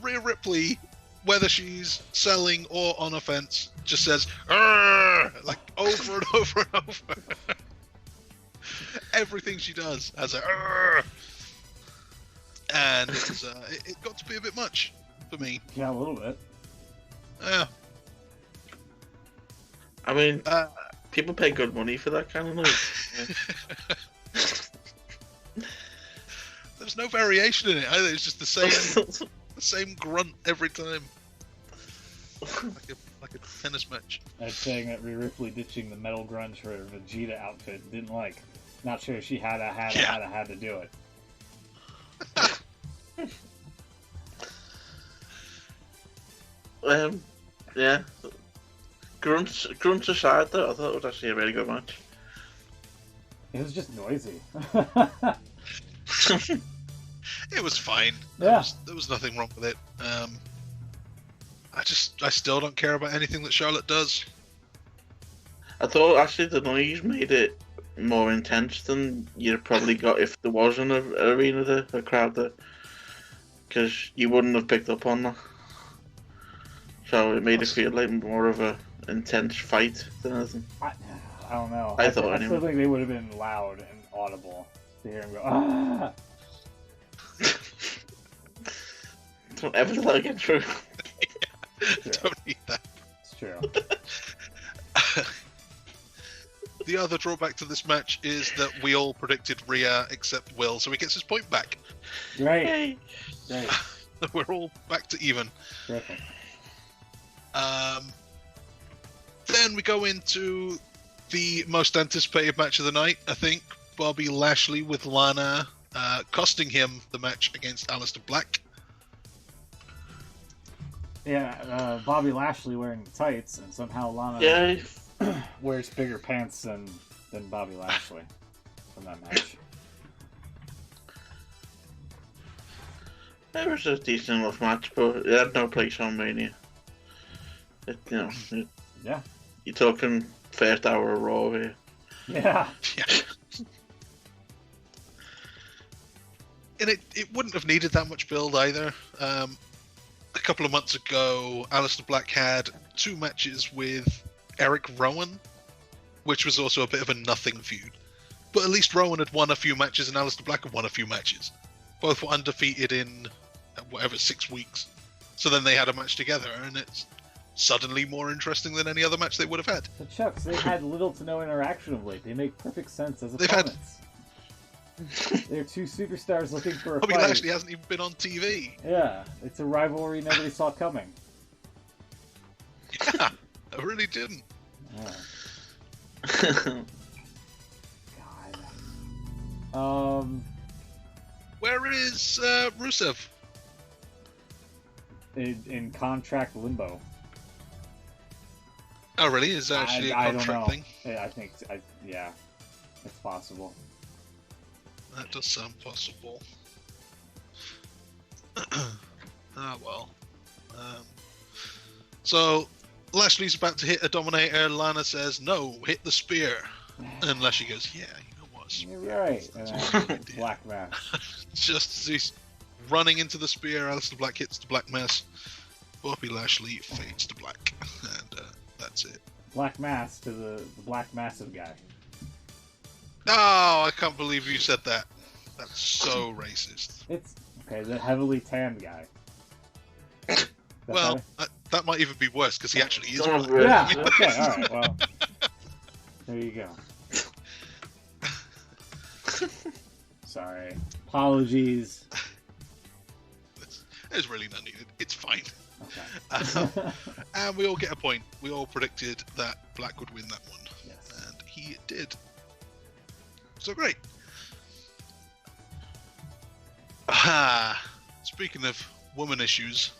Rhea Ripley, whether she's selling or on offense, just says "Arr!" like over and over and over. Everything she does has a "Arr!" and it got to be a bit much for me. Yeah, a little bit. Yeah. I mean, people pay good money for that kind of noise. There's no variation in it either. It's just the same grunt every time, like a tennis match. That's saying that Rhea Ripley ditching the metal grunge for her Vegeta outfit didn't like. Not sure if she had to do it. Yeah. Grunts aside, though, I thought it was actually a really good match. It was just noisy. It was fine. Yeah. There was nothing wrong with it. I still don't care about anything that Charlotte does. I thought actually the noise made it more intense than you'd probably got if there was an arena there, a crowd there, because you wouldn't have picked up on that. So it made it feel like more of a intense fight than anything. I don't know. I still anyway. think they would have been loud and audible to hear him go, ah! Don't ever let it get through. Don't need that. It's true. The other drawback to this match is that we all predicted Rhea except Will, so he gets his point back. Right. Yay. Right. We're all back to even. Terrific. Then we go into the most anticipated match of the night, I think. Bobby Lashley with Lana, costing him the match against Aleister Black. Yeah, Bobby Lashley wearing tights, and somehow Lana wears bigger pants than Bobby Lashley from that match. It was a decent enough match, but it had no place on Mania. Yeah. You're talking first hour of Raw here. Yeah. Yeah. And it wouldn't have needed that much build either. A couple of months ago, Aleister Black had 2 matches with Eric Rowan, which was also a bit of a nothing feud. But at least Rowan had won a few matches and Aleister Black had won a few matches. Both were undefeated in, 6 weeks. So then they had a match together, and it's suddenly more interesting than any other match they would have had. The Chucks, they've had little to no interaction of late. They make perfect sense as They've had- opponents. They're 2 superstars looking for a Bobby fight. Lashley hasn't even been on TV. Yeah, it's a rivalry nobody saw coming. Yeah, I really didn't. Yeah. God. Where is Rusev? In contract limbo. Oh, really? Is that actually a I don't contract know. thing? I think, yeah, it's possible. That does sound possible. Well. So, Lashley's about to hit a Dominator. Lana says, no, hit the spear. And Lashley goes, yeah, you know what? You're right. And then Black Mass. Just as he's running into the spear, Aleister Black hits the Black Mass. Bobby Lashley fades to black. And that's it. Black Mass to the Black Massive guy. Oh, I can't believe you said that. That's so racist. It's okay. The heavily tanned guy. Is that Well, better? that might even be worse because he actually is Don't black. really- Yeah. Okay. All right. Well, there you go. Sorry. Apologies. There's really none needed. It's fine. Okay. And we all get a point. We all predicted that Black would win that one. Yes. And he did. So great. Speaking of woman issues,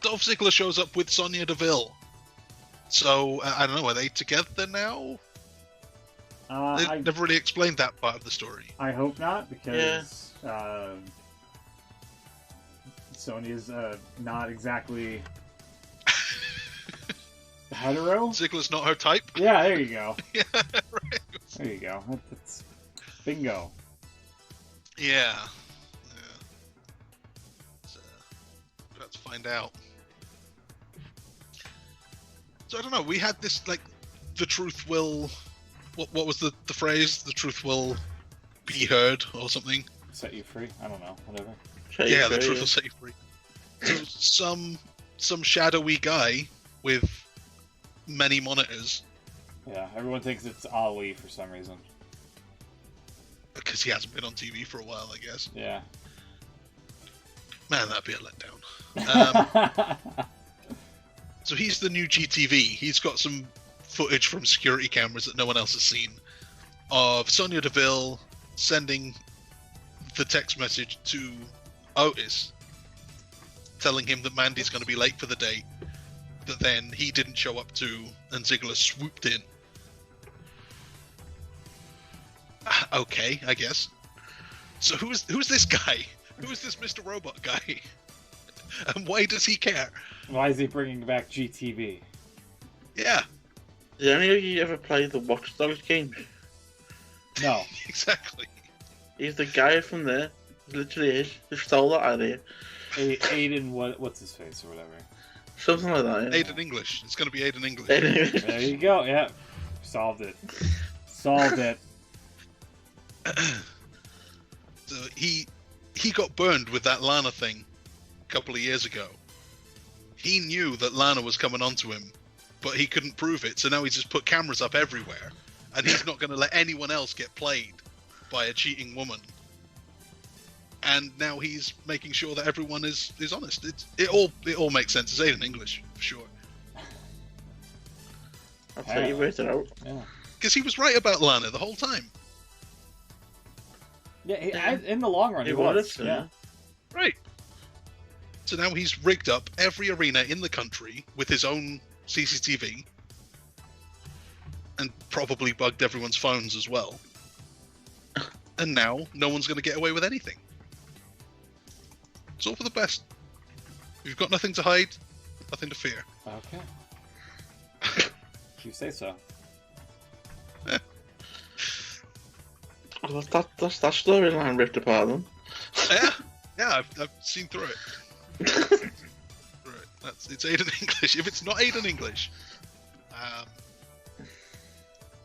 Dolph Ziggler shows up with Sonya Deville. So, I don't know, are they together now? They never really explained that part of the story. I hope not, because Sonya's not exactly hetero. Ziggler's not her type? Yeah, there you go. Yeah, right. There you go. That's bingo. Yeah. So, about to find out. So I don't know. We had this like, the truth will. What was the phrase? The truth will be heard or something. Set you free. I don't know. Whatever. Yeah, the truth will set you free. So some shadowy guy with many monitors. Yeah, everyone thinks it's Ali for some reason. Because he hasn't been on TV for a while, I guess. Yeah. Man, that'd be a letdown. So he's the new GTV. He's got some footage from security cameras that no one else has seen of Sonya Deville sending the text message to Otis telling him that Mandy's going to be late for the date that then he didn't show up to and Ziggler swooped in. Okay, I guess. So who's this guy? Who is this Mr. Robot guy? And why does he care? Why is he bringing back GTV? Yeah. Did any of you ever play the Watch Dogs game? No. Exactly. He's the guy from there. He literally is. He stole that idea. Aiden, what's his face or whatever. Something like that. Yeah. Aiden English. It's going to be Aiden English. There you go. Yeah, solved it. Solved it. So he got burned with that Lana thing a couple of years ago. He knew that Lana was coming onto him, but he couldn't prove it. So now he's just put cameras up everywhere, and he's not going to let anyone else get played by a cheating woman. And now he's making sure that everyone is honest. It all makes sense. It's Aiden English for sure. That's how you worked it out. Yeah. Because he was right about Lana the whole time. Yeah, in the long run, he was. Yeah. Right. So now he's rigged up every arena in the country with his own CCTV. And probably bugged everyone's phones as well. And now no one's going to get away with anything. It's all for the best. You've got nothing to hide, nothing to fear. Okay. You say so. Yeah. Well, that storyline ripped apart then. Yeah, I've seen through it. Right, it's Aiden English. If it's not Aiden English,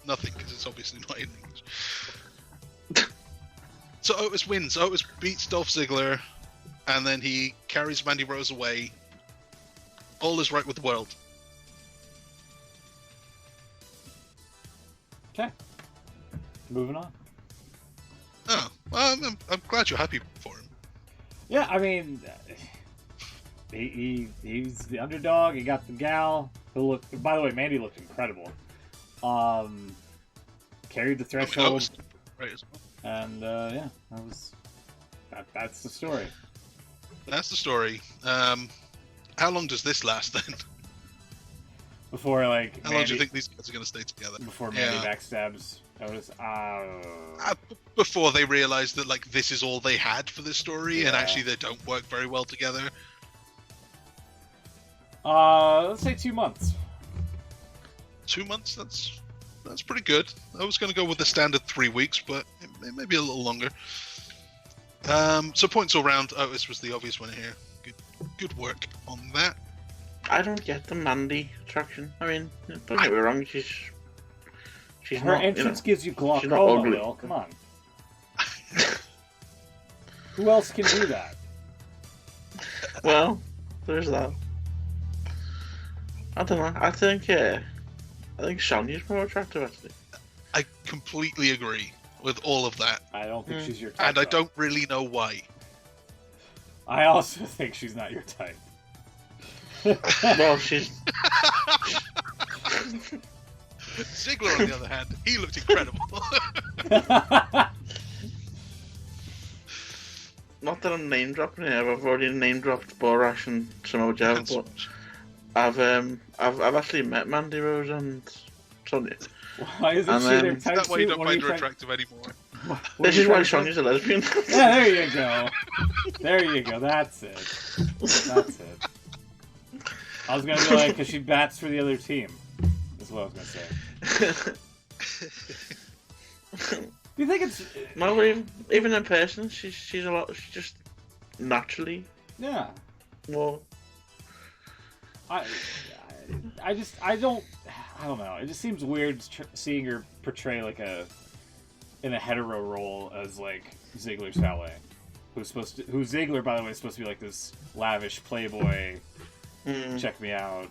nothing, because it's obviously not Aiden English. So Otis wins. Otis beats Dolph Ziggler, and then he carries Mandy Rose away. All is right with the world. Okay. Moving on. Oh, well, I'm glad you're happy for him. Yeah, I mean, he's the underdog. He got the gal who looked. By the way, Mandy looked incredible. Carried the threshold, Right as well. and yeah, that's the story. That's the story. How long does this last then? Before like How long do you think these guys are going to stay together? Before Mandy backstabs Otis. Before they realize that like this is all they had for this story, and actually they don't work very well together. Let's say 2 months. 2 months? That's pretty good. I was going to go with the standard 3 weeks, but it may be a little longer. So points all round. Otis was the obvious winner here. Good work on that. I don't get the Mandy attraction. I mean, don't get me wrong, she's her not, entrance gives you she's not glaucoma, ugly. Will. Come on. Who else can do that? Well, there's that. I don't know. I think Shonya's more attractive, actually. I completely agree with all of that. I don't think she's your type. And I don't really know why. I also think she's not your type. Well, she's... Ziggler, on the other hand, he looked incredible. Not that I'm name dropping here, I've already name dropped Borash and Samoa Joe, but I've actually met Mandy Rose and Sonya. Why isn't she their type? That's why you don't find her attractive anymore. This is why Sonya's a lesbian. Yeah, there you go. There you go. That's it. That's it. I was gonna be like, because she bats for the other team. That's what I was gonna say. Do you think it's? No, even in person, she's just naturally. Yeah. More. I don't know. It just seems weird seeing her portray like in a hetero role as like Ziggler's valet, who Ziggler, by the way, is supposed to be like this lavish playboy. Check me out.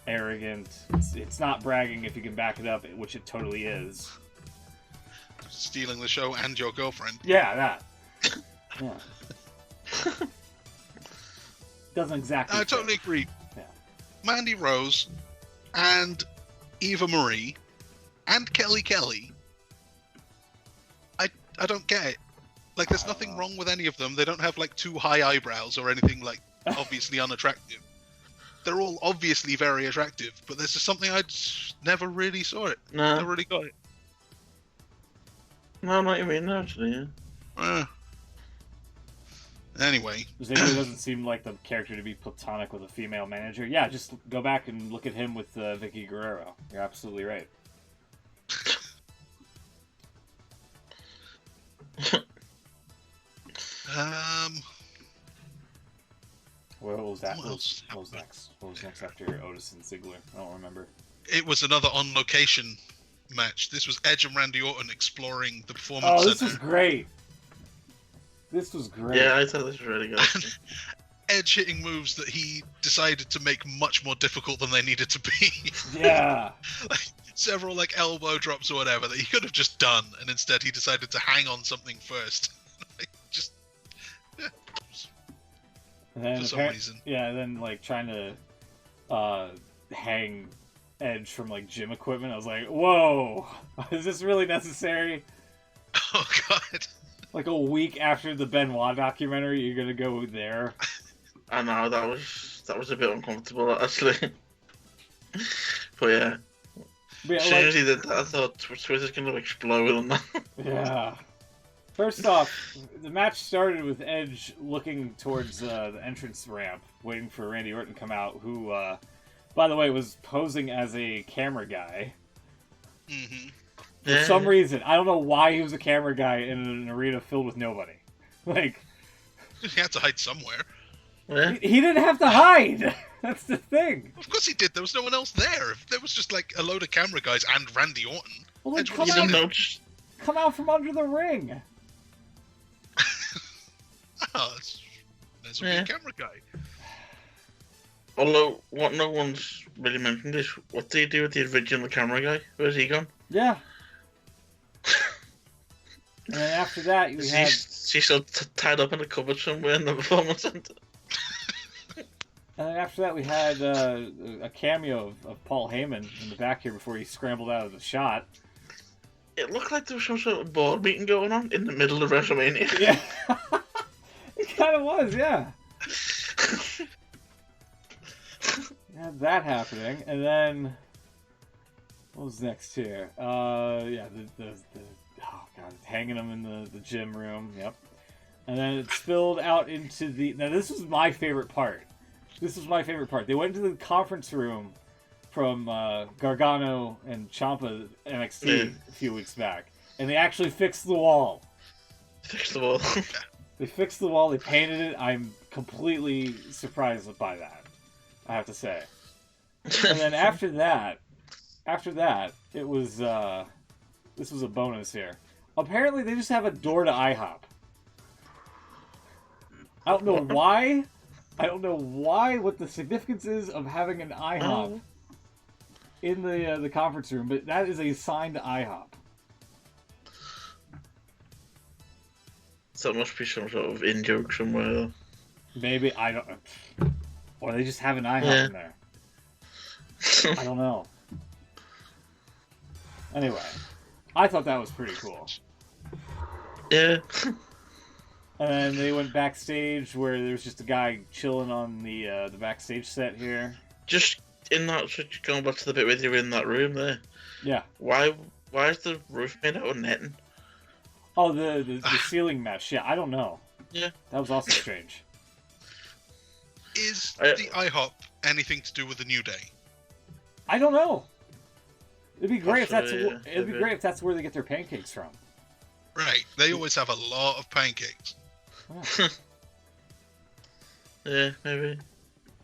Arrogant. It's not bragging if you can back it up, which it totally is. Stealing the show and your girlfriend. Yeah, that. Yeah. Doesn't exactly. I totally agree. Yeah. Mandy Rose and Eva Marie and Kelly. I don't get it. Like, there's nothing wrong with any of them. They don't have like too high eyebrows or anything like obviously unattractive. They're all obviously very attractive, but there's just something I just never really saw it. No. Never really got it. No, I know what you mean, actually, yeah. Anyway. Xavier doesn't seem like the character to be platonic with a female manager. Yeah, just go back and look at him with Vicky Guerrero. You're absolutely right. What was that? What was next? What was next after Otis and Ziggler? I don't remember. It was another on-location match. This was Edge and Randy Orton exploring the Performance Oh, Center. this was great. This was great. Yeah, I thought this was really good. And Edge hitting moves that he decided to make much more difficult than they needed to be. Yeah. Like, several like elbow drops or whatever that he could have just done, and instead he decided to hang on something first. Just And then for some reason. Yeah, and then like trying to hang Edge from like gym equipment. I was like, whoa, is this really necessary? Oh god. Like a week after the Benoit documentary, you're gonna go there? I know, that was a bit uncomfortable, actually. But yeah. As soon as he did that, I thought Twitter's gonna explode on that. Yeah. First off, the match started with Edge looking towards the entrance ramp, waiting for Randy Orton to come out, who, by the way, was posing as a camera guy. Mm-hmm. For some reason. I don't know why he was a camera guy in an arena filled with nobody. Like... He had to hide somewhere. Yeah. He didn't have to hide! That's the thing! Of course he did. There was no one else there. If there was just like a load of camera guys and Randy Orton. Well, then Edge come would have out, come out from under the ring! Oh, there's a camera guy. Although, what no one's really mentioned is, what do you do with the original camera guy? Where's he gone? Yeah. And then after that, you had... She's still tied up in a cupboard somewhere in the Performance Center. And then after that, we had a cameo of Paul Heyman in the back here before he scrambled out of the shot. It looked like there was some sort of board meeting going on in the middle of WrestleMania. Yeah. It kind of was, yeah. You had that happening, and then... What was next here? Yeah, oh god, hanging them in the gym room, yep. And then it spilled out into the... Now, this was my favorite part. This was my favorite part. They went into the conference room from Gargano and Ciampa NXT a few weeks back, and they actually fixed the wall. Fixed the wall. They fixed the wall, they painted it. I'm completely surprised by that, I have to say. And then after that, it was, this was a bonus here. Apparently they just have a door to IHOP. I don't know why. I don't know what the significance is of having an IHOP in the conference room, but that is a sign to IHOP. So it must be some sort of in-joke somewhere. Maybe, I don't... Or they just have an IHOP in there. I don't know. Anyway, I thought that was pretty cool. Yeah. And then they went backstage where there was just a guy chilling on the backstage set here. Just in that, going back to the bit where you were in that room there. Yeah. Why is the roof made out of netting? Oh, the ceiling mesh. Yeah, I don't know. Yeah. That was also strange. Is the IHOP anything to do with the New Day? I don't know. It'd be great Possibly, it'd be great if that's where they get their pancakes from. Right. They always have a lot of pancakes. Yeah. Yeah, maybe.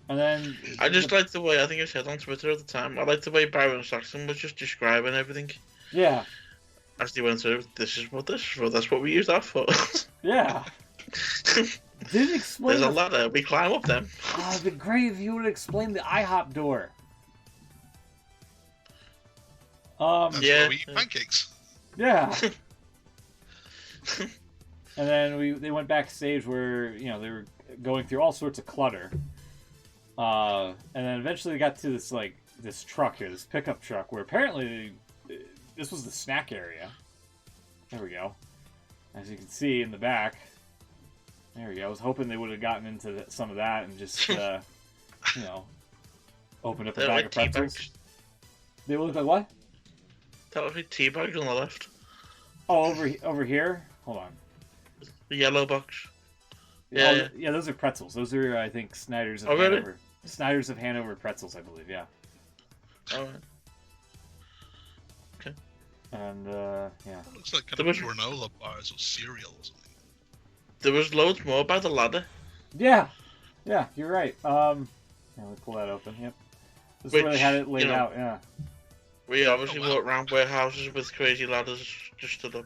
And then I just like the way, I think I said on Twitter at the time, I like the way Byron Saxton was just describing everything. Yeah. As they went through, that's what we use that for. Yeah. Didn't explain. There's a ladder, we climb up them. Oh, it'd be great if you would explain the IHOP door. That's Yeah. where we eat pancakes. Yeah. And then they went backstage where, you know, they were going through all sorts of clutter. And then eventually they got to this truck here, this pickup truck, where apparently this was the snack area. There we go. As you can see in the back. There we go. I was hoping they would have gotten into some of that and just, you know, opened up a bag of pretzels. Teabags. They look like what? That would be tea bags on the left. Oh, over here. Hold on. The yellow box. Yeah, yeah. Those are pretzels. Those are, I think, Snyder's of really? Hanover. Snyder's of Hanover pretzels, I believe. Yeah. All right. Okay. And yeah. It looks like kind of granola bars or cereal or something. There was loads more by the ladder. Yeah, yeah. You're right. Yeah, let me pull that open. Yep. This is where they had it laid out. Yeah. We obviously walk around warehouses with crazy ladders just stood up.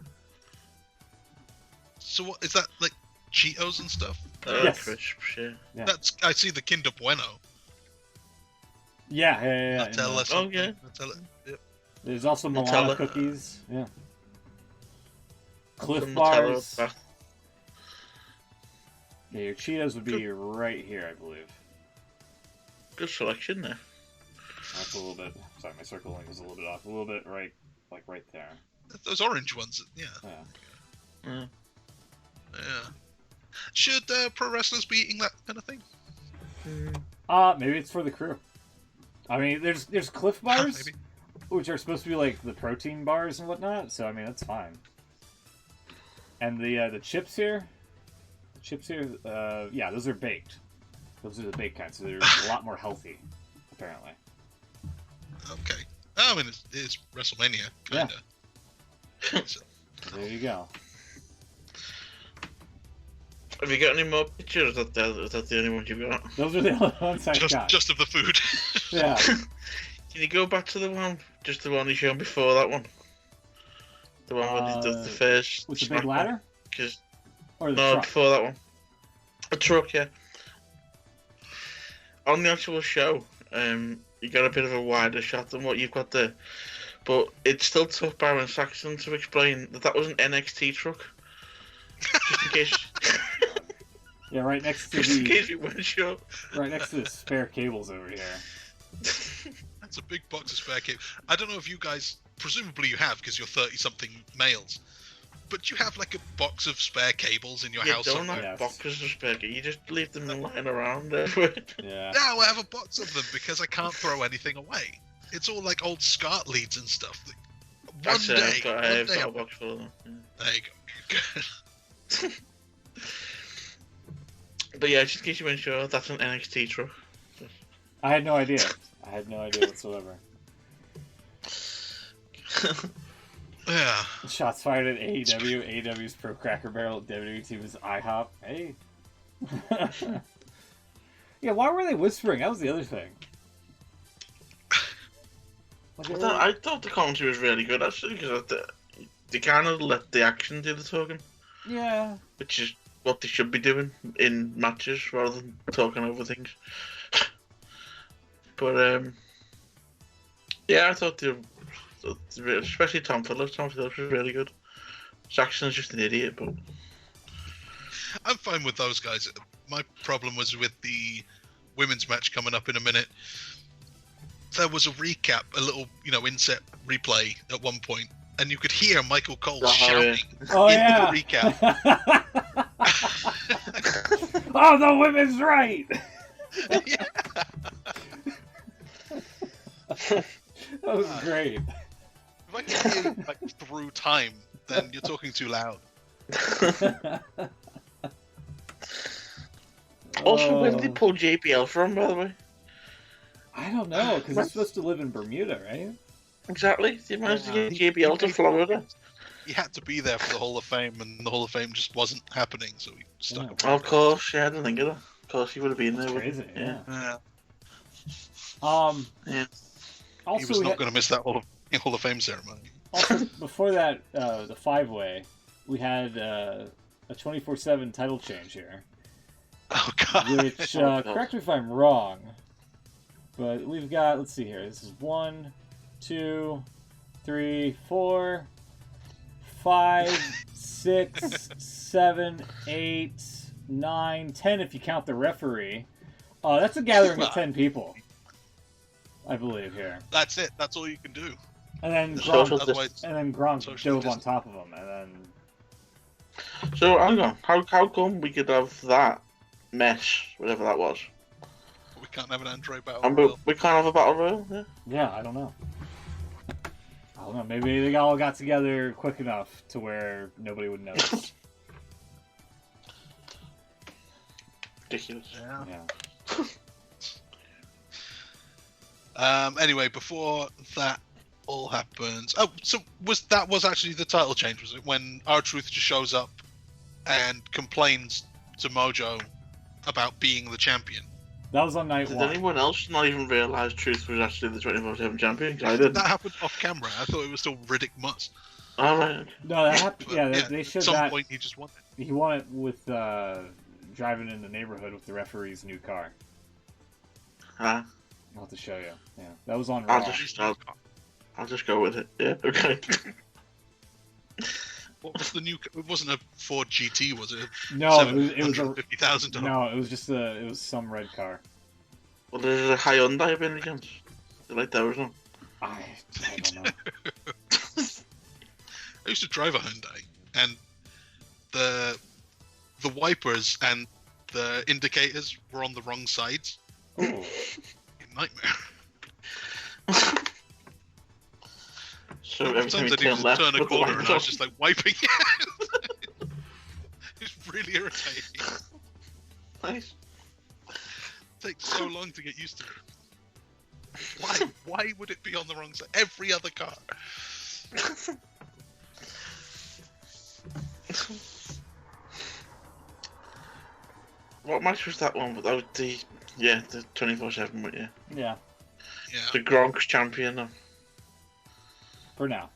So what is that, like Cheetos and stuff? Yes. Crisps, yeah. That's, I see the Kinder Bueno. Yeah. Nutella. Oh yeah. Nutella. Yep. There's also Milana Nutella. cookies. Yeah. Cliff Some bars. Nutella. Yeah, your Cheetos would be right here, I believe. Good selection there. That's a little bit. Sorry, my circling was a little bit off. A little bit right there. Those orange ones, yeah. Yeah. Yeah. Should pro wrestlers be eating that kind of thing? Maybe it's for the crew. I mean, there's Cliff bars, Maybe. which are supposed to be like the protein bars and whatnot. So I mean, that's fine. And the chips here, yeah, those are baked. Those are the baked kind, so they're a lot more healthy, apparently. Okay. I mean, it's WrestleMania, kind of. So. There you go. Have you got any more pictures? Is that the only ones you've got? Those are the only ones I got. Just of the food. Yeah. Can you go back to the one you showed before that one? The one with the first. With the big ladder? Or the truck? Before that one. A truck, yeah. On the actual show, you got a bit of a wider shot than what you've got there. But it still took Baron Saxon to explain that was an NXT truck. Just in case. Yeah, right next to Just in case you weren't sure. Right next to the spare cables over here. That's a big box of spare cables. I don't know if you guys, presumably you have, because you're 30-something males. But you have like a box of spare cables in your house You don't somewhere? have boxes of spare cables. You just leave them lying around everywhere. Yeah. No, I have a box of them because I can't throw anything away. It's all like old SCART leads and stuff. One day I've got a box full of them. Yeah. There you go. Good. But yeah, just in case you weren't sure, that's an NXT truck. I had no idea. Whatsoever. Yeah. Shots fired at AEW. AEW's Pro Cracker Barrel. WWE team is IHOP. Hey. Yeah, why were they whispering? That was the other thing. I thought the commentary was really good, actually, because they kind of let the action do the talking. Yeah. Which is what they should be doing in matches, rather than talking over things. But, yeah, I thought especially Tom Phillips was really good. Saxon's just an idiot, but... I'm fine with those guys. My problem was with the women's match coming up in a minute. There was a recap, a little, inset replay at one point, and you could hear Michael Cole shouting in the recap. Oh, the women's right! Yeah. That was great. If I can hear you, through time, then you're talking too loud. Also, where did they pull JBL from, by the way? I don't know, because he's supposed to live in Bermuda, right? Exactly. They managed to get JBL to Florida. He had to be there for the Hall of Fame, and the Hall of Fame just wasn't happening, so he stuck him. Oh, of course, yeah, I didn't think of that. Of course, he would have been there. Crazy, yeah. Yeah. Yeah. Also, He was not going to miss that Hall of Fame ceremony. Also, before that, the 5-way, we had a 24/7 title change here. Oh, God. Which, correct me if I'm wrong, but we've got, let's see here, this is 1, 2, 3, 4, 5, 6, 7, 8, 9, 10 if you count the referee. That's a gathering of 10 people, I believe, here. That's it. That's all you can do. And then Gronk dove on top of him, and then... So, hang on. How come we could have that mess, whatever that was? We can't have an Andre Battle And Royal. we can't have a Battle Royal? Yeah. Yeah, I don't know. I don't know. Maybe they all got together quick enough to where nobody would notice. Ridiculous. Yeah. Anyway, before that all happens, so was actually the title change? Was it when R-Truth just shows up and complains to Mojo about being the champion? That was on night Did 1. anyone else not even realise Truth was actually the 24/7 champion? I Did didn't. that happen off camera? I thought it was still Riddick Moss. All right. No, that happened. But, Yeah, they showed at some that. point he just won it. He won it with driving in the neighborhood with the referee's new car. Ah, I'll have to show you. Yeah, that was on Raw. I'll just go with it. Yeah, okay. What was the new? It wasn't a Ford GT, was it? No, it was a $750,000. no. It was just it was some red car. Well, there's a Hyundai of any chance? They like those, no? I don't know. I used to drive a Hyundai, and the wipers and the indicators were on the wrong sides. Ooh. Nightmare. So every time Sometimes you I needed turn to left, turn a put the corner and lights I on. was just like wiping. It's really irritating. Nice. It takes so long to get used to it. Why would it be on the wrong side? Every other car. What match was that one? That was the 24/7 one, yeah. Yeah, Yeah. The Gronk's champion though. for now.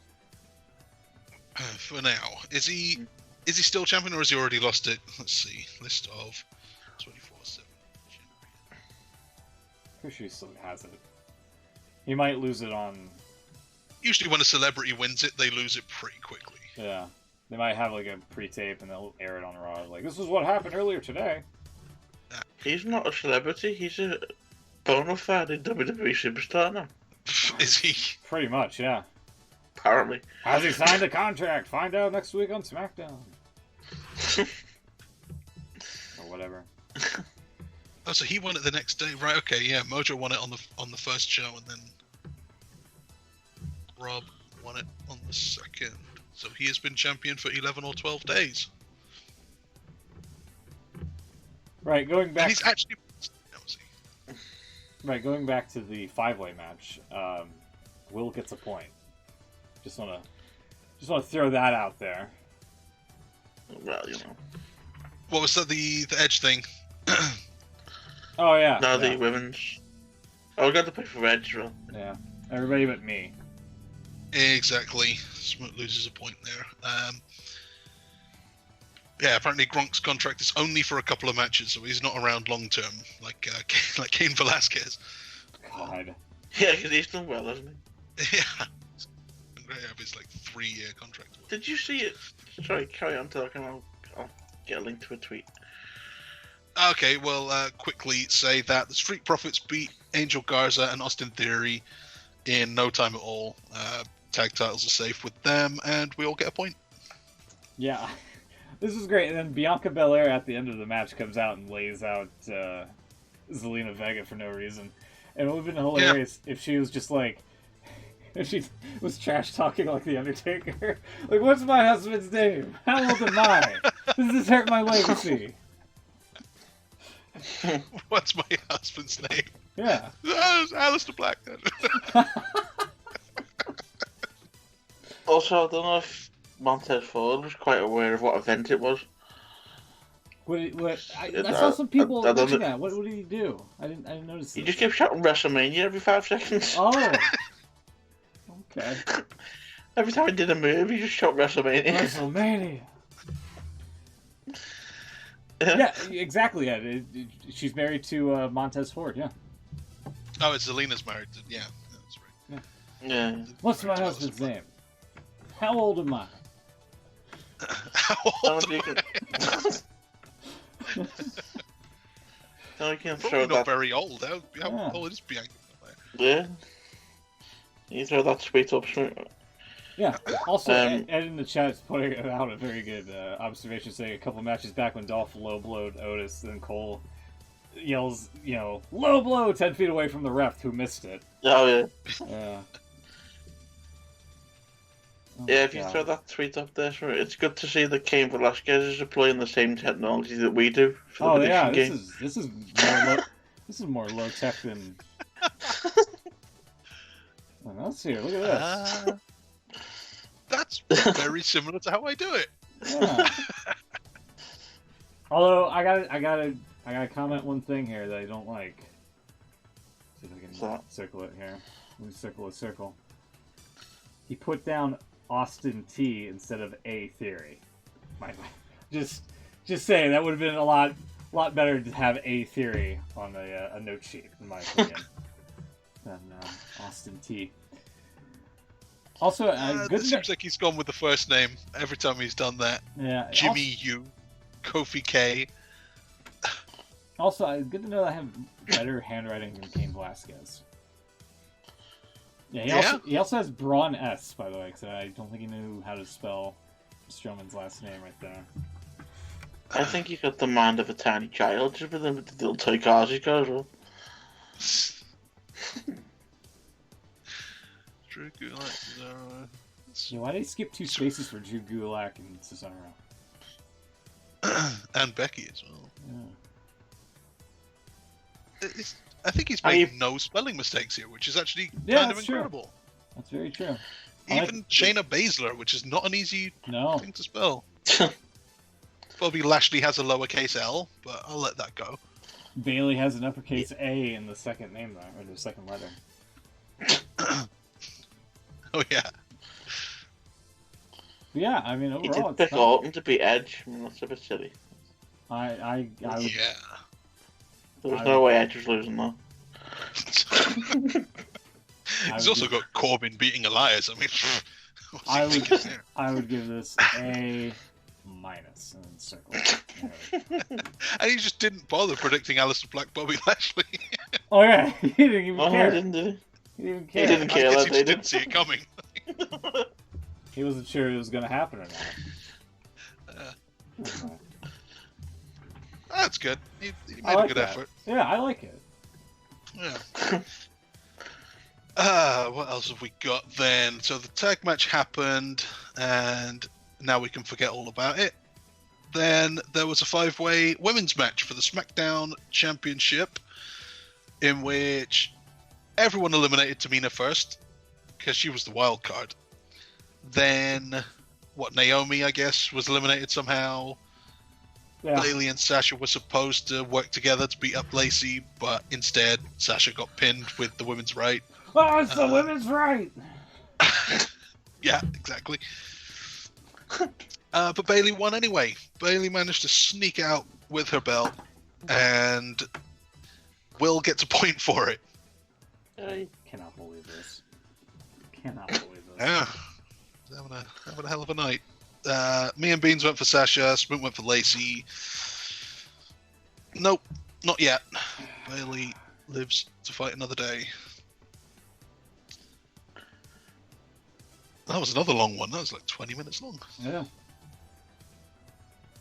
For now, is he still champion or has he already lost it? Let's see. List of 24/7 champion. Pretty sure he still has it. He might lose it on. Usually, when a celebrity wins it, they lose it pretty quickly. Yeah, they might have like a pre-tape and they'll air it on Raw. Like, this is what happened earlier today. He's not a celebrity, he's a bona fide WWE superstar now. Is he? Pretty much, yeah. Apparently. Has he signed a contract? Find out next week on SmackDown. Or whatever. Oh, so he won it the next day, right? Okay, yeah. Mojo won it on the first show, and then Rob won it on the second. So he has been champion for 11 or 12 days. Right, going And back. he's actually. That was he. Right, going back to the 5-way match. Will gets a point. Just wanna throw that out there. Well, you know. What was that? The Edge thing. Oh yeah. Now yeah. the women's. Oh, we got to pay for Edge, well. Yeah. Everybody but me. Exactly. Smoot loses a point there. Yeah, apparently Gronk's contract is only for a couple of matches, so he's not around long term, like Cain Velasquez. God. Yeah, because he's done well, hasn't he? Yeah. They have his 3-year contract. Did you see it? Sorry, carry on talking. I'll get a link to a tweet. Okay, well, quickly say that the Street Profits beat Angel Garza and Austin Theory in no time at all. Tag titles are safe with them, and we all get a point. Yeah. This is great. And then Bianca Belair at the end of the match comes out and lays out Zelina Vega for no reason. And it would have been hilarious if she was just if she was trash talking like The Undertaker. Like, what's my husband's name? How old am I? Does this hurt my legacy? What's my husband's name? Yeah. It's Aleister Black. Also, I don't know if Montez Ford was quite aware of what event it was. I saw some people I don't mention know. that. What did he do? I didn't notice. He it. just kept shouting WrestleMania every 5 seconds. Oh. Okay. Every time he did a move, he just shouted WrestleMania. WrestleMania. Yeah, exactly. Yeah, she's married to Montez Ford. Yeah. Oh, it's Zelina's married to. Yeah, that's right. Yeah. What's my husband's name? How old am I? How Don't old you am can... I? Don't you can Probably throw not that... very old. How Yeah. old is Bianca? Yeah. You throw that sweet up smooth. Yeah. Also, Um, Ed in the chat is pointing out a very good observation, saying a couple matches back when Dolph low blowed Otis, then Cole yells, low blow 10 feet away from the ref who missed it. Oh, yeah. Yeah. Oh Yeah, my if you God. throw that tweet up there, sure. It's good to see that Cain Velasquez is deploying the same technology that we do for the Oh prediction yeah, game. this is more this is more low tech than. Oh, let's see here. Look at this. That's very similar to how I do it. Yeah. Although I gotta comment one thing here that I don't like. See if I can circle it here. Let me circle a circle. He put down Austin T instead of A Theory. Just saying that would have been a lot better to have A Theory on a note sheet, in my opinion, than Austin T. Also, it seems like he's gone with the first name every time he's done that. Yeah, Jimmy U, Kofi K. Also, good to know that I have better handwriting than Cain Velasquez. Yeah, he also has Braun S, by the way, because I don't think he knew how to spell Strowman's last name right there. I think he got the mind of a tiny child just with the little toy cars he's got as well. Drew Gulak, Cesaro. Yeah, why did he skip 2 spaces for Drew Gulak and Cesaro? And Becky as well. Yeah. I think he's made no spelling mistakes here, which is actually kind of incredible. True. That's very true. Even Shayna Baszler, which is not an easy thing to spell. Probably Lashley has a lowercase L, but I'll let that go. Bailey has an uppercase A in the second name, though, or the second letter. Oh, yeah. Yeah, I mean, overall, he did pick Orton to be Edge. I mean, that's a bit silly. I would... Yeah. There was no way Edge was losing, though. He's also got Corbin beating Elias. I mean, I would give this A- and then circle. And he just didn't bother predicting Aleister Black, Bobby Lashley. Oh yeah, he didn't even care. He didn't, did he? He didn't care. He didn't care. I guess he just didn't see it coming. He wasn't sure it was going to happen or not. That's good. He made a good effort. Yeah, I like it. Yeah. What else have we got then? So the tag match happened, and now we can forget all about it. Then there was a 5-way women's match for the SmackDown Championship, in which everyone eliminated Tamina first, because she was the wild card. Then, Naomi, I guess, was eliminated somehow. Yeah. Bayley and Sasha were supposed to work together to beat up Lacey, but instead Sasha got pinned with the women's right. Oh, it's the women's right! Yeah, exactly. But Bayley won anyway. Bayley managed to sneak out with her belt, and Will gets a point for it. I cannot believe this. Cannot believe this. Yeah. Having a hell of a night. Me and Beans went for Sasha. Sprint went for Lacey. Nope, not yet. Bayley lives to fight another day. That was another long one. That was like 20 minutes long. Yeah.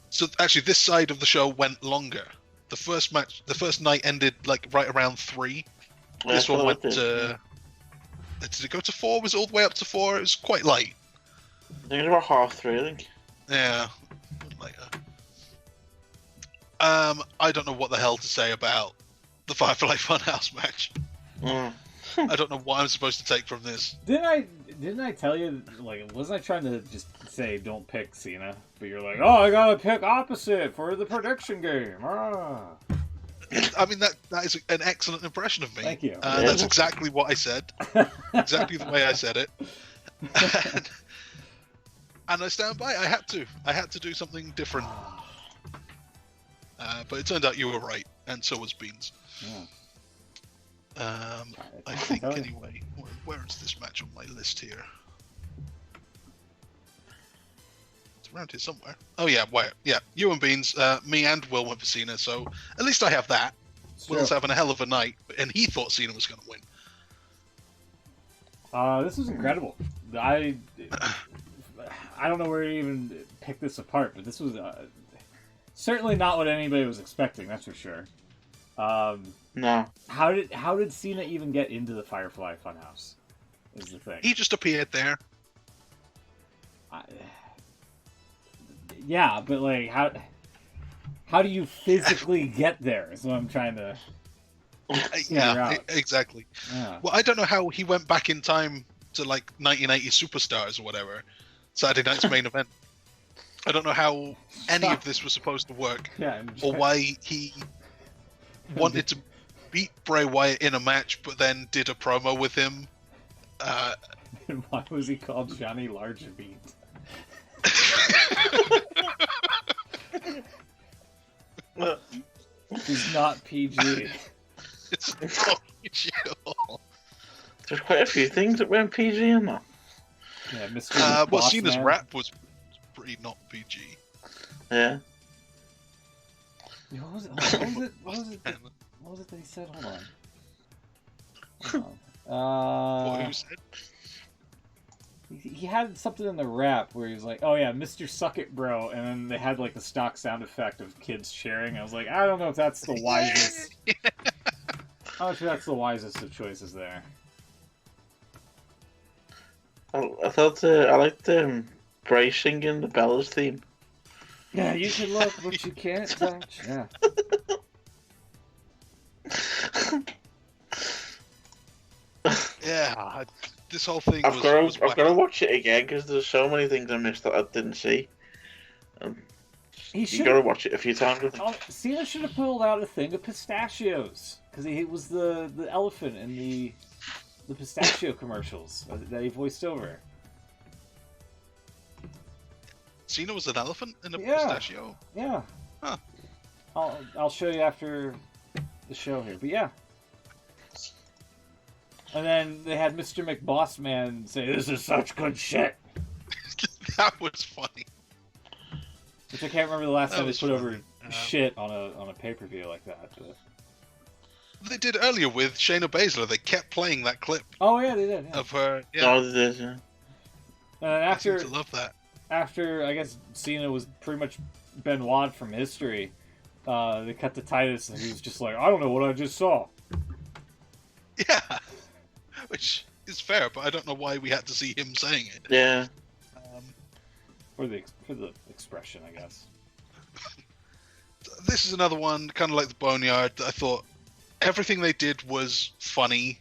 So actually, this side of the show went longer. The first night ended like right around 3. This one went to... Did it go to 4? Was it all the way up to 4? It was quite late. I think it was about 3:30, I think. Yeah. Later. I don't know what the hell to say about the Firefly Funhouse match. I don't know what I'm supposed to take from this. Didn't I tell you, like, wasn't I trying to just say don't pick Cena? But you're like, oh, I gotta pick opposite for the prediction game. I mean, that is an excellent impression of me. Thank you. That's exactly what I said. Exactly the way I said it. And I stand by. I had to do something different. But it turned out you were right, and so was Beans. Yeah. I think anyway. Where is this match on my list here? It's around here somewhere. Oh yeah, yeah. You and Beans, me and Will went for Cena, so at least I have that. Will's having a hell of a night, and he thought Cena was going to win. This was incredible. I don't know where to even pick this apart, but this was certainly not what anybody was expecting. That's for sure. No. How did Cena even get into the Firefly Funhouse? Is the thing. He just appeared there. Yeah, but like how do you physically get there? Is what I'm trying to figure out. Exactly. Yeah. Well, I don't know how he went back in time to like 1980 Superstars or whatever, Saturday Night's main event. I don't know how any of this was supposed to work, or why he wanted to beat Bray Wyatt in a match, but then did a promo with him. And why was he called Johnny Large Beat? He's not PG. It's not PG at all. There's quite a few things that weren't PG in that. Yeah, Mr. Well, Cena's rap was pretty not PG. Yeah. What was it? What was it that he said? Hold on. What, who said? He had something in the rap where he was like, "Oh yeah, Mr. Suck It, bro," and then they had like the stock sound effect of kids cheering. I was like, I don't know if that's the wisest. I'm not sure that's the wisest of choices there. I thought I liked Bray singing the Bellas theme. Yeah, you can look, but you can't touch. Yeah. Yeah, this whole thing. I've got to watch it again because there's so many things I missed that I didn't see. You got to watch it a few times. Cena should have pulled out a thing of pistachios because he was the elephant in the pistachio commercials that he voiced over. Cena was an elephant in a pistachio? Yeah. Huh. I'll show you after the show here, but yeah. And then they had Mr. McBossman say, "This is such good shit." That was funny. Which I can't remember the last time they put over shit on a pay-per-view like that. But... They did earlier with Shayna Baszler. They kept playing that clip. Oh yeah, they did. Yeah. Of her. Yeah. Oh, they did. Yeah. And I seem to love that. After I guess Cena was pretty much Benoit from history, they cut to Titus and he was just like, "I don't know what I just saw." Yeah, which is fair, but I don't know why we had to see him saying it. Yeah. For the expression, I guess. This is another one, kind of like the Boneyard. I thought everything they did was funny,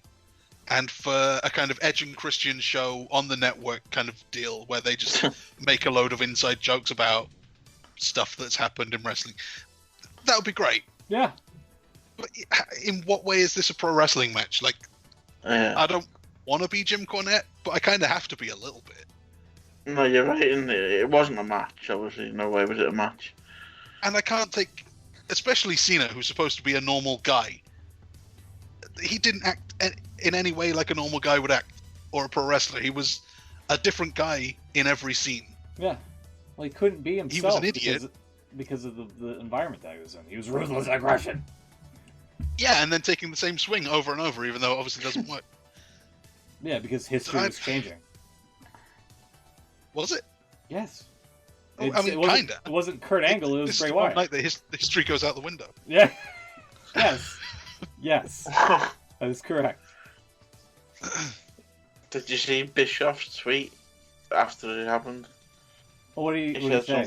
and for a kind of Edge and Christian show on the network kind of deal, where they just make a load of inside jokes about stuff that's happened in wrestling, that would be great. Yeah. But in what way is this a pro wrestling match? Like, I don't want to be Jim Cornette, but I kind of have to be a little bit. No, you're right. It wasn't a match, obviously. No way was it a match. And I can't take, especially Cena, who's supposed to be a normal guy. He didn't act in any way like a normal guy would act, or a pro wrestler. He was a different guy in every scene. Yeah. Well, he couldn't be himself. He was an idiot. Because of the environment that he was in. He was ruthless aggression. Yeah, and then taking the same swing over and over, even though it obviously doesn't work. Yeah, because history was changing. Was it? Yes. I mean, kinda. It wasn't Kurt Angle, it was Bray Wyatt. Night the history goes out the window. Yeah. Yes. Yes. That is correct. Did you see Bischoff's tweet after it happened? Well, what do you say?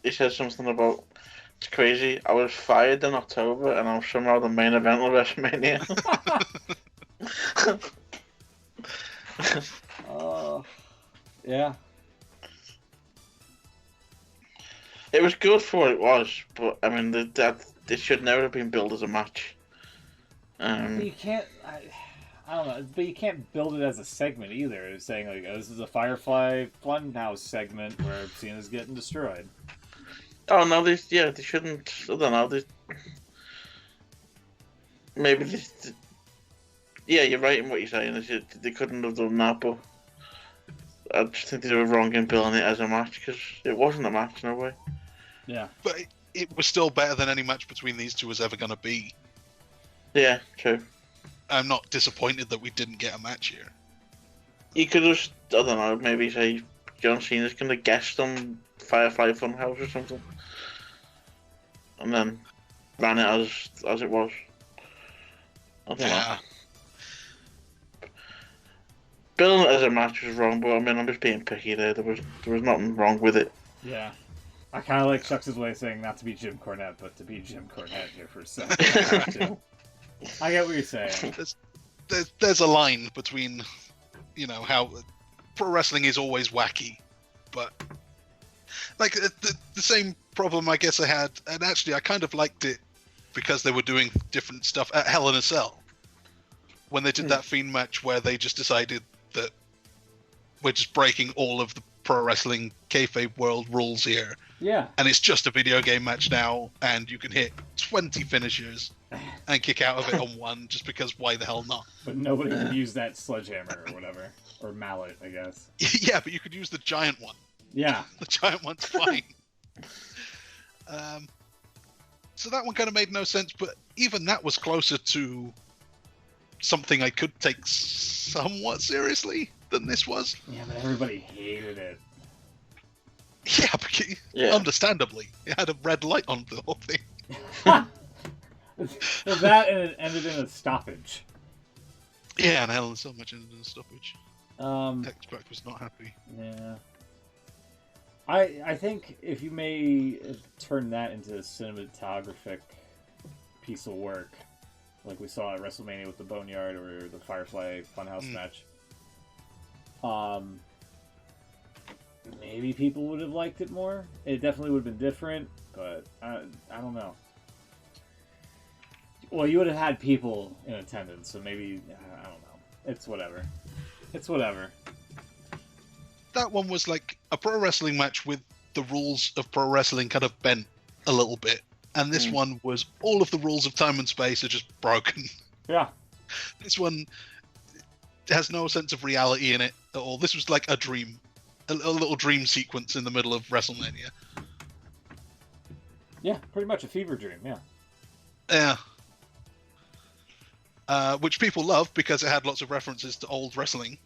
He said something about, "It's crazy. I was fired in October and I'm somehow the main event of WrestleMania." Yeah. It was good for what it was, but I mean, it should never have been billed as a match. You can't. I don't know, but you can't build it as a segment either. It's saying like, "Oh, this is a Firefly Funhouse segment where Cena's getting destroyed." Oh no, they shouldn't. I don't know. Yeah, you're right in what you're saying. They couldn't have done that, but I just think they were wrong in billing it as a match because it wasn't a match, no way. Yeah, but it was still better than any match between these two was ever going to be. Yeah, true. I'm not disappointed that we didn't get a match here. You could just, I don't know, maybe say John Cena's going to guest on Firefly Funhouse or something, and then ran it as it was. I don't know. billing it as a match was wrong, but I mean, I'm just being picky there. There was nothing wrong with it. Yeah. I kind of like Chuck's way of saying not to be Jim Cornette, but to be Jim Cornette here for a second. I get what you're saying. There's a line between, how pro wrestling is always wacky, but like the same problem I guess I had, and actually I kind of liked it because they were doing different stuff at Hell in a Cell when they did that Fiend match where they just decided that we're just breaking all of the pro wrestling kayfabe world rules here. Yeah. And it's just a video game match now, and you can hit 20 finishers and kick out of it on one, just because why the hell not? But nobody can use that sledgehammer or whatever. Or mallet, I guess. Yeah, but you could use the giant one. Yeah. The giant one's fine. So that one kind of made no sense, but even that was closer to something I could take somewhat seriously than this was. Yeah, but everybody hated it. Yeah, understandably. It had a red light on the whole thing. Well, that and it ended in a stoppage. Yeah, and Hell in a Cell much ended in a stoppage. X-Pac was not happy. Yeah. I think if you may turn that into a cinematographic piece of work, like we saw at WrestleMania with the Boneyard or the Firefly Funhouse match, maybe people would have liked it more. It definitely would have been different, but I don't know. Well, you would have had people in attendance, so maybe, I don't know. It's whatever. It's whatever. That one was like a pro wrestling match with the rules of pro wrestling kind of bent a little bit. And this one was all of the rules of time and space are just broken. Yeah. This one has no sense of reality in it at all. This was like a dream. A little dream sequence in the middle of WrestleMania. Yeah, pretty much a fever dream, yeah. Yeah. Which people love because it had lots of references to old wrestling.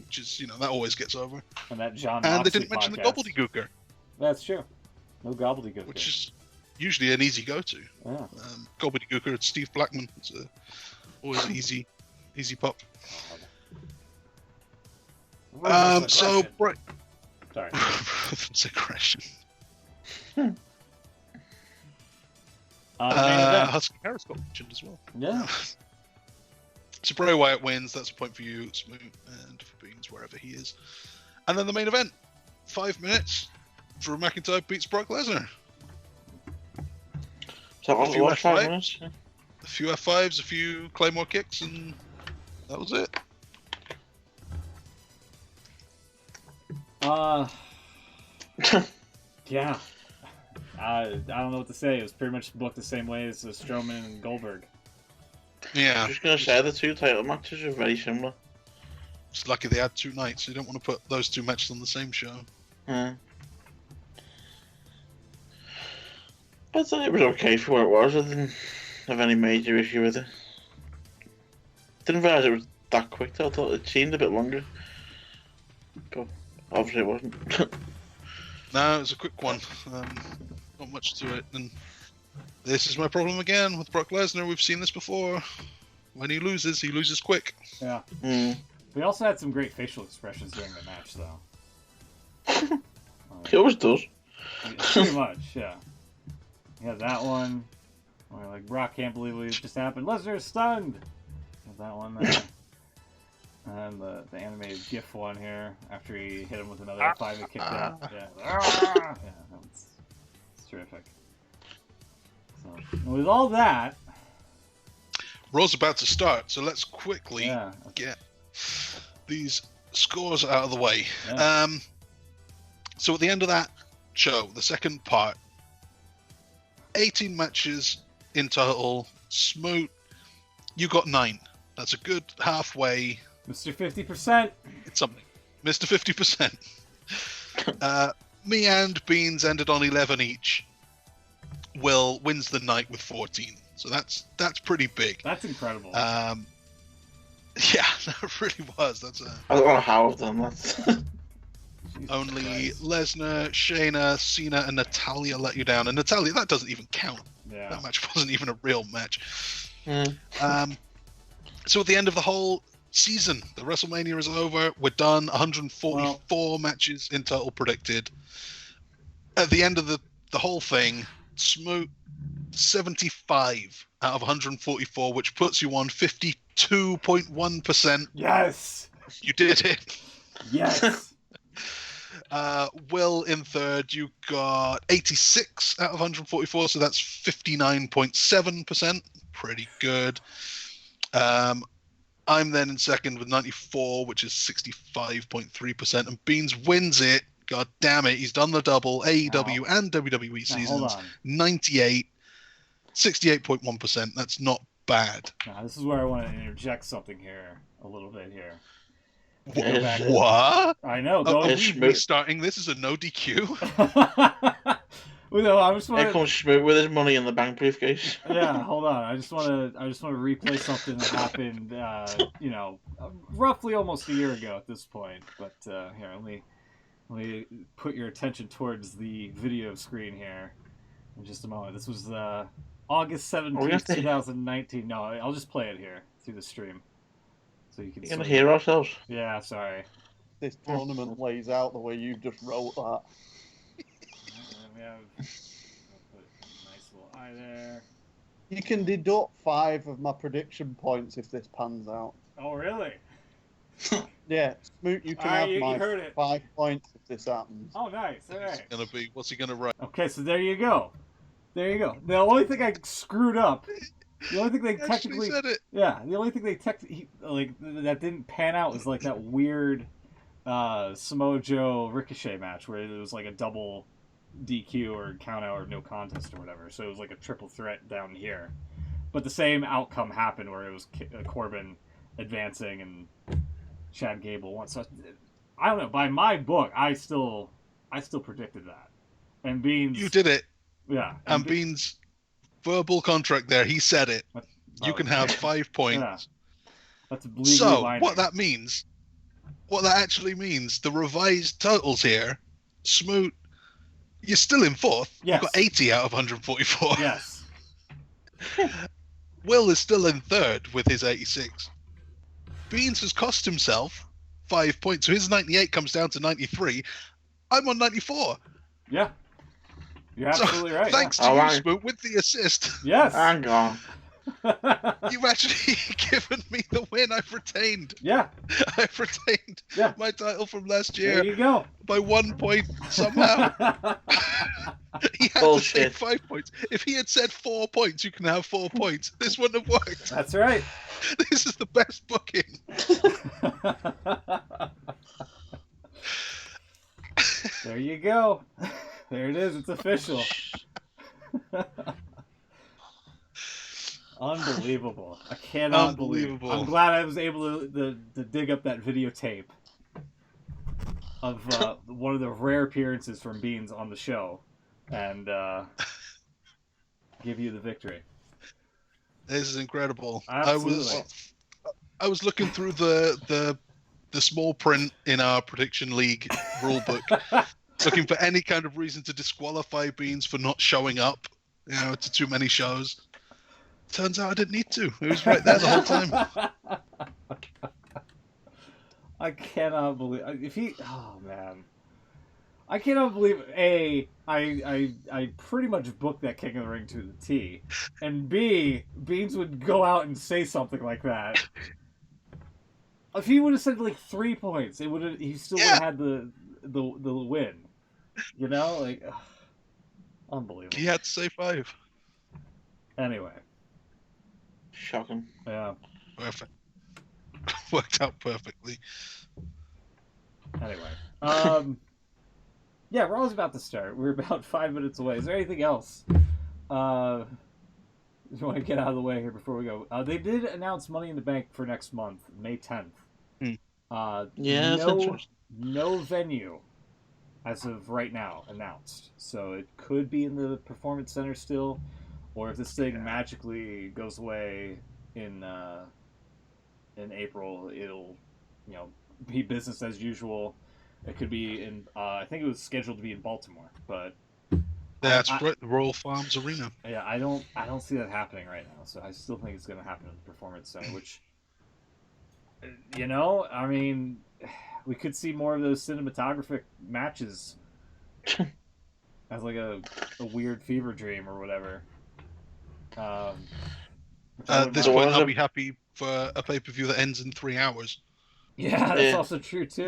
Which is, that always gets over. And that John And they Moxley didn't mention the podcast. gobbledygooker. That's true. No gobbledygooker. Which is usually an easy go-to. Yeah. Gobbledygooker, it's Steve Blackman. It's always an easy pop. So, right. Sorry. It's aggression. Husky Harris got mentioned as well. Yeah. So Bray Wyatt wins. That's a point for you, Smoot, and for Beans, wherever he is. And then the main event. 5 minutes. Drew McIntyre beats Brock Lesnar. So A few 5 F5s, minutes? a few F5s, a few Claymore kicks, and that was it. Yeah. I don't know what to say. It was pretty much booked the same way as Strowman and Goldberg. Yeah. I'm just going to say the two title matches are very similar. It's lucky they had 2 nights. You don't want to put those 2 matches on the same show. I thought it was okay for what it was. I didn't have any major issue with it. Didn't realise it was that quick though. I thought it seemed a bit longer. But obviously it wasn't. No, it was a quick one. Not much to it. And this is my problem again with Brock Lesnar. We've seen this before. When he loses quick. Yeah. We also had some great facial expressions during the match, though. He always does. Pretty much, yeah. Yeah, that one. Where, like, Brock can't believe what just happened. Lesnar's stunned! That one there. And the animated GIF one here, after he hit him with another F5 and kicked out. Yeah, it's terrific. So, with all that... Raw's about to start, so let's quickly get these scores out of the way. Yeah. So at the end of that show, the second part, 18 matches in total. Smoot, you got 9. That's a good halfway. Mr. 50%. It's something. Mr. 50%. Me and Beans ended on 11 each. Will wins the night with 14. So that's pretty big. That's incredible. Yeah, that really was. I don't know how I've done that. Only Christ. Lesnar, Shayna, Cena, and Natalya let you down. And Natalya, that doesn't even count. Yeah. That match wasn't even a real match. Mm. So at the end of the whole season. The WrestleMania is over. We're done. 144 matches in total predicted. At the end of the whole thing, Smoot 75 out of 144, which puts you on 52.1%. Yes. You did it. Yes. Will in third, you got 86 out of 144, so that's 59.7%. Pretty good. I'm then in second with 94, which is 65.3%. And Beans wins it. God damn it. He's done the double AEW and WWE seasons. 98, 68.1%. That's not bad. Now, this is where I want to interject something here a little bit here. What? I know. Are we restarting this as a no DQ? Well, no, I just want Here comes Schmidt with his money in the bank briefcase. Yeah, hold on. I just want to replay something that happened, roughly almost a year ago at this point. But here, let me put your attention towards the video screen here in just a moment. This was August 17th, 2019. No, I'll just play it here through the stream, so you can. You're gonna hear ourselves. Yeah, sorry. This tournament lays out the way you just wrote that. I'll put a nice little eye there. You can deduct 5 of my prediction points if this pans out. Oh, really? Yeah, Smoot, you can have my heard it. 5 points if this happens. Oh, nice. All right. What's he gonna write? Okay, so there you go. The only thing I screwed up, the only thing they technically said it. Yeah, the only thing they that didn't pan out was like that weird Samoa Joe Ricochet match where it was like a double DQ or count out or no contest or whatever. So it was like a triple threat down here. But the same outcome happened where it was Corbin advancing and Chad Gable won. So I don't know. By my book, I still predicted that. And Beans, you did it. Yeah. And Beans' verbal contract there, he said it. You can have 5 points. Yeah. That's legally so binding. what that actually means, the revised totals here, Smoot, you're still in fourth. Yes. You've got 80 out of 144. Yes. Will is still in third with his 86. Beans has cost himself 5 points, so his 98 comes down to 93. I'm on 94. Yeah. You're absolutely right. Thanks to you, Smoot, with the assist. Yes. Hang on. You've actually given me the win. I've retained. Yeah. I've retained my title from last year. There you go. By 1 point somehow. He had to say 5 points. If he had said 4 points, you can have 4 points. This wouldn't have worked. That's right. This is the best booking. There you go. There it is. It's official. Unbelievable. I cannot believe it. I'm glad I was able to dig up that videotape of one of the rare appearances from Beans on the show and give you the victory. This is incredible. Absolutely. I was looking through the small print in our prediction league rulebook, looking for any kind of reason to disqualify Beans for not showing up, to too many shows. Turns out I didn't need to. It was right there the whole time. I cannot believe oh man. I cannot believe I pretty much booked that King of the Ring to the T, and B, Beans would go out and say something like that. If he would have said like 3 points, he still would have had the win. Unbelievable. He had to say 5. Anyway. Shocking. Yeah. Perfect. Worked out perfectly. Anyway. Yeah, we're always about to start. We're about 5 minutes away. Is there anything else you want to get out of the way here before we go? They did announce Money in the Bank for next month, May 10th. Yeah, that's interesting. No venue as of right now announced. So it could be in the Performance Center still, or if this thing magically goes away in April, it'll be business as usual. It could be in. I think it was scheduled to be in Baltimore, but that's right, the Royal Farms Arena. Yeah, I don't see that happening right now. So I still think it's going to happen in the Performance Center, which You know, I mean, we could see more of those cinematographic matches as like a weird fever dream or whatever. At this mind. point, I'll be happy for a pay-per-view that ends in 3 hours. Yeah, that's also true too.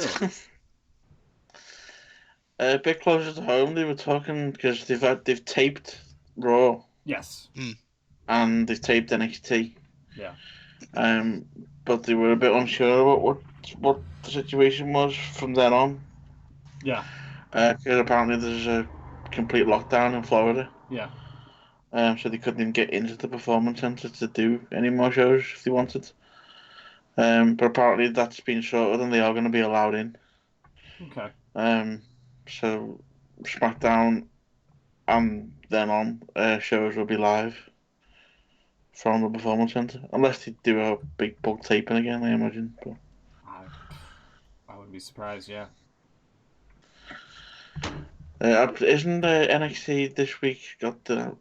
A bit closer to home, they were talking because they've taped Raw. Yes. And they've taped NXT. Yeah. But they were a bit unsure about what the situation was from then on. Yeah. Because apparently there's a complete lockdown in Florida. Yeah. So they couldn't even get into the performance center to do any more shows if they wanted. But apparently that's been sorted and they are going to be allowed in. Okay. So SmackDown and then on shows will be live from the performance center, unless they do a big bulk taping again, I imagine. But I wouldn't be surprised. Yeah. Isn't NXT this week got the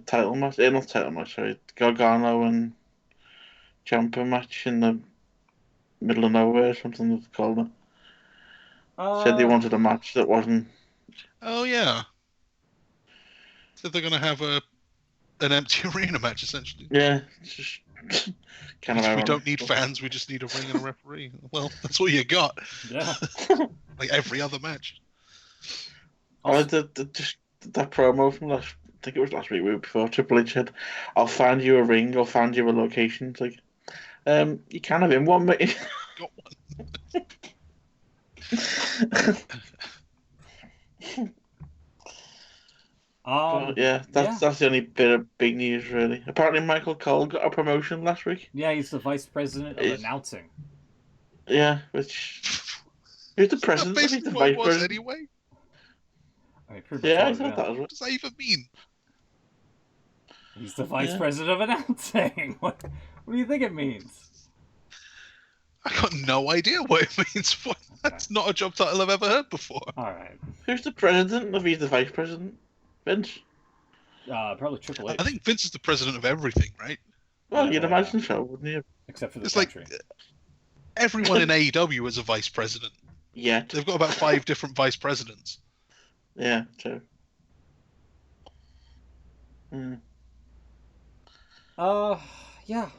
title match? Not title match, sorry, Gargano and Ciampa match in the middle of nowhere, something that's called it. Said they wanted a match that wasn't. Oh yeah. So they're going to have an empty arena match essentially. Yeah, it's just kind of. We don't need fans. We just need a ring and a referee. Well, that's all you got. Yeah. Like every other match. Just that promo from last. I think it was last week before. Triple H said, "I'll find you a ring. I'll find you a location." It's like, you can have in one, mate. Got one. That's the only bit of big news really. Apparently, Michael Cole got a promotion last week. Yeah, he's the vice president of announcing. Yeah, which who's the president? That's He's the basically vice what it was president. anyway. I mean, Yeah, I thought that was What does that even mean? He's the vice president of announcing. What do you think it means? I got no idea what it means. That's not a job title I've ever heard before. All right. Who's the president if he's the vice president? Vince? Probably Triple H. I think Vince is the president of everything, right? Well, you'd imagine so, wouldn't you? Except for the It's country. like everyone in AEW is a vice president. Yeah. They've got about 5 different vice presidents. Yeah, true. Yeah.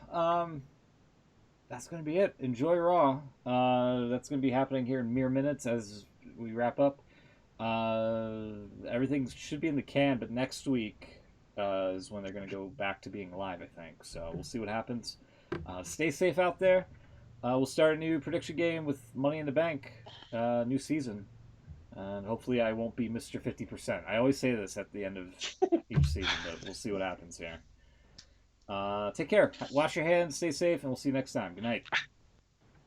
That's gonna be it. Enjoy Raw. That's gonna be happening here in mere minutes as we wrap up. Everything should be in the can, but next week is when they're gonna go back to being live, I think. So we'll see what happens. Stay safe out there. We'll start a new prediction game with Money in the Bank, new season. And hopefully I won't be Mr. 50%. I always say this at the end of each season, but we'll see what happens here. Take care. Wash your hands, stay safe, and we'll see you next time. Good night.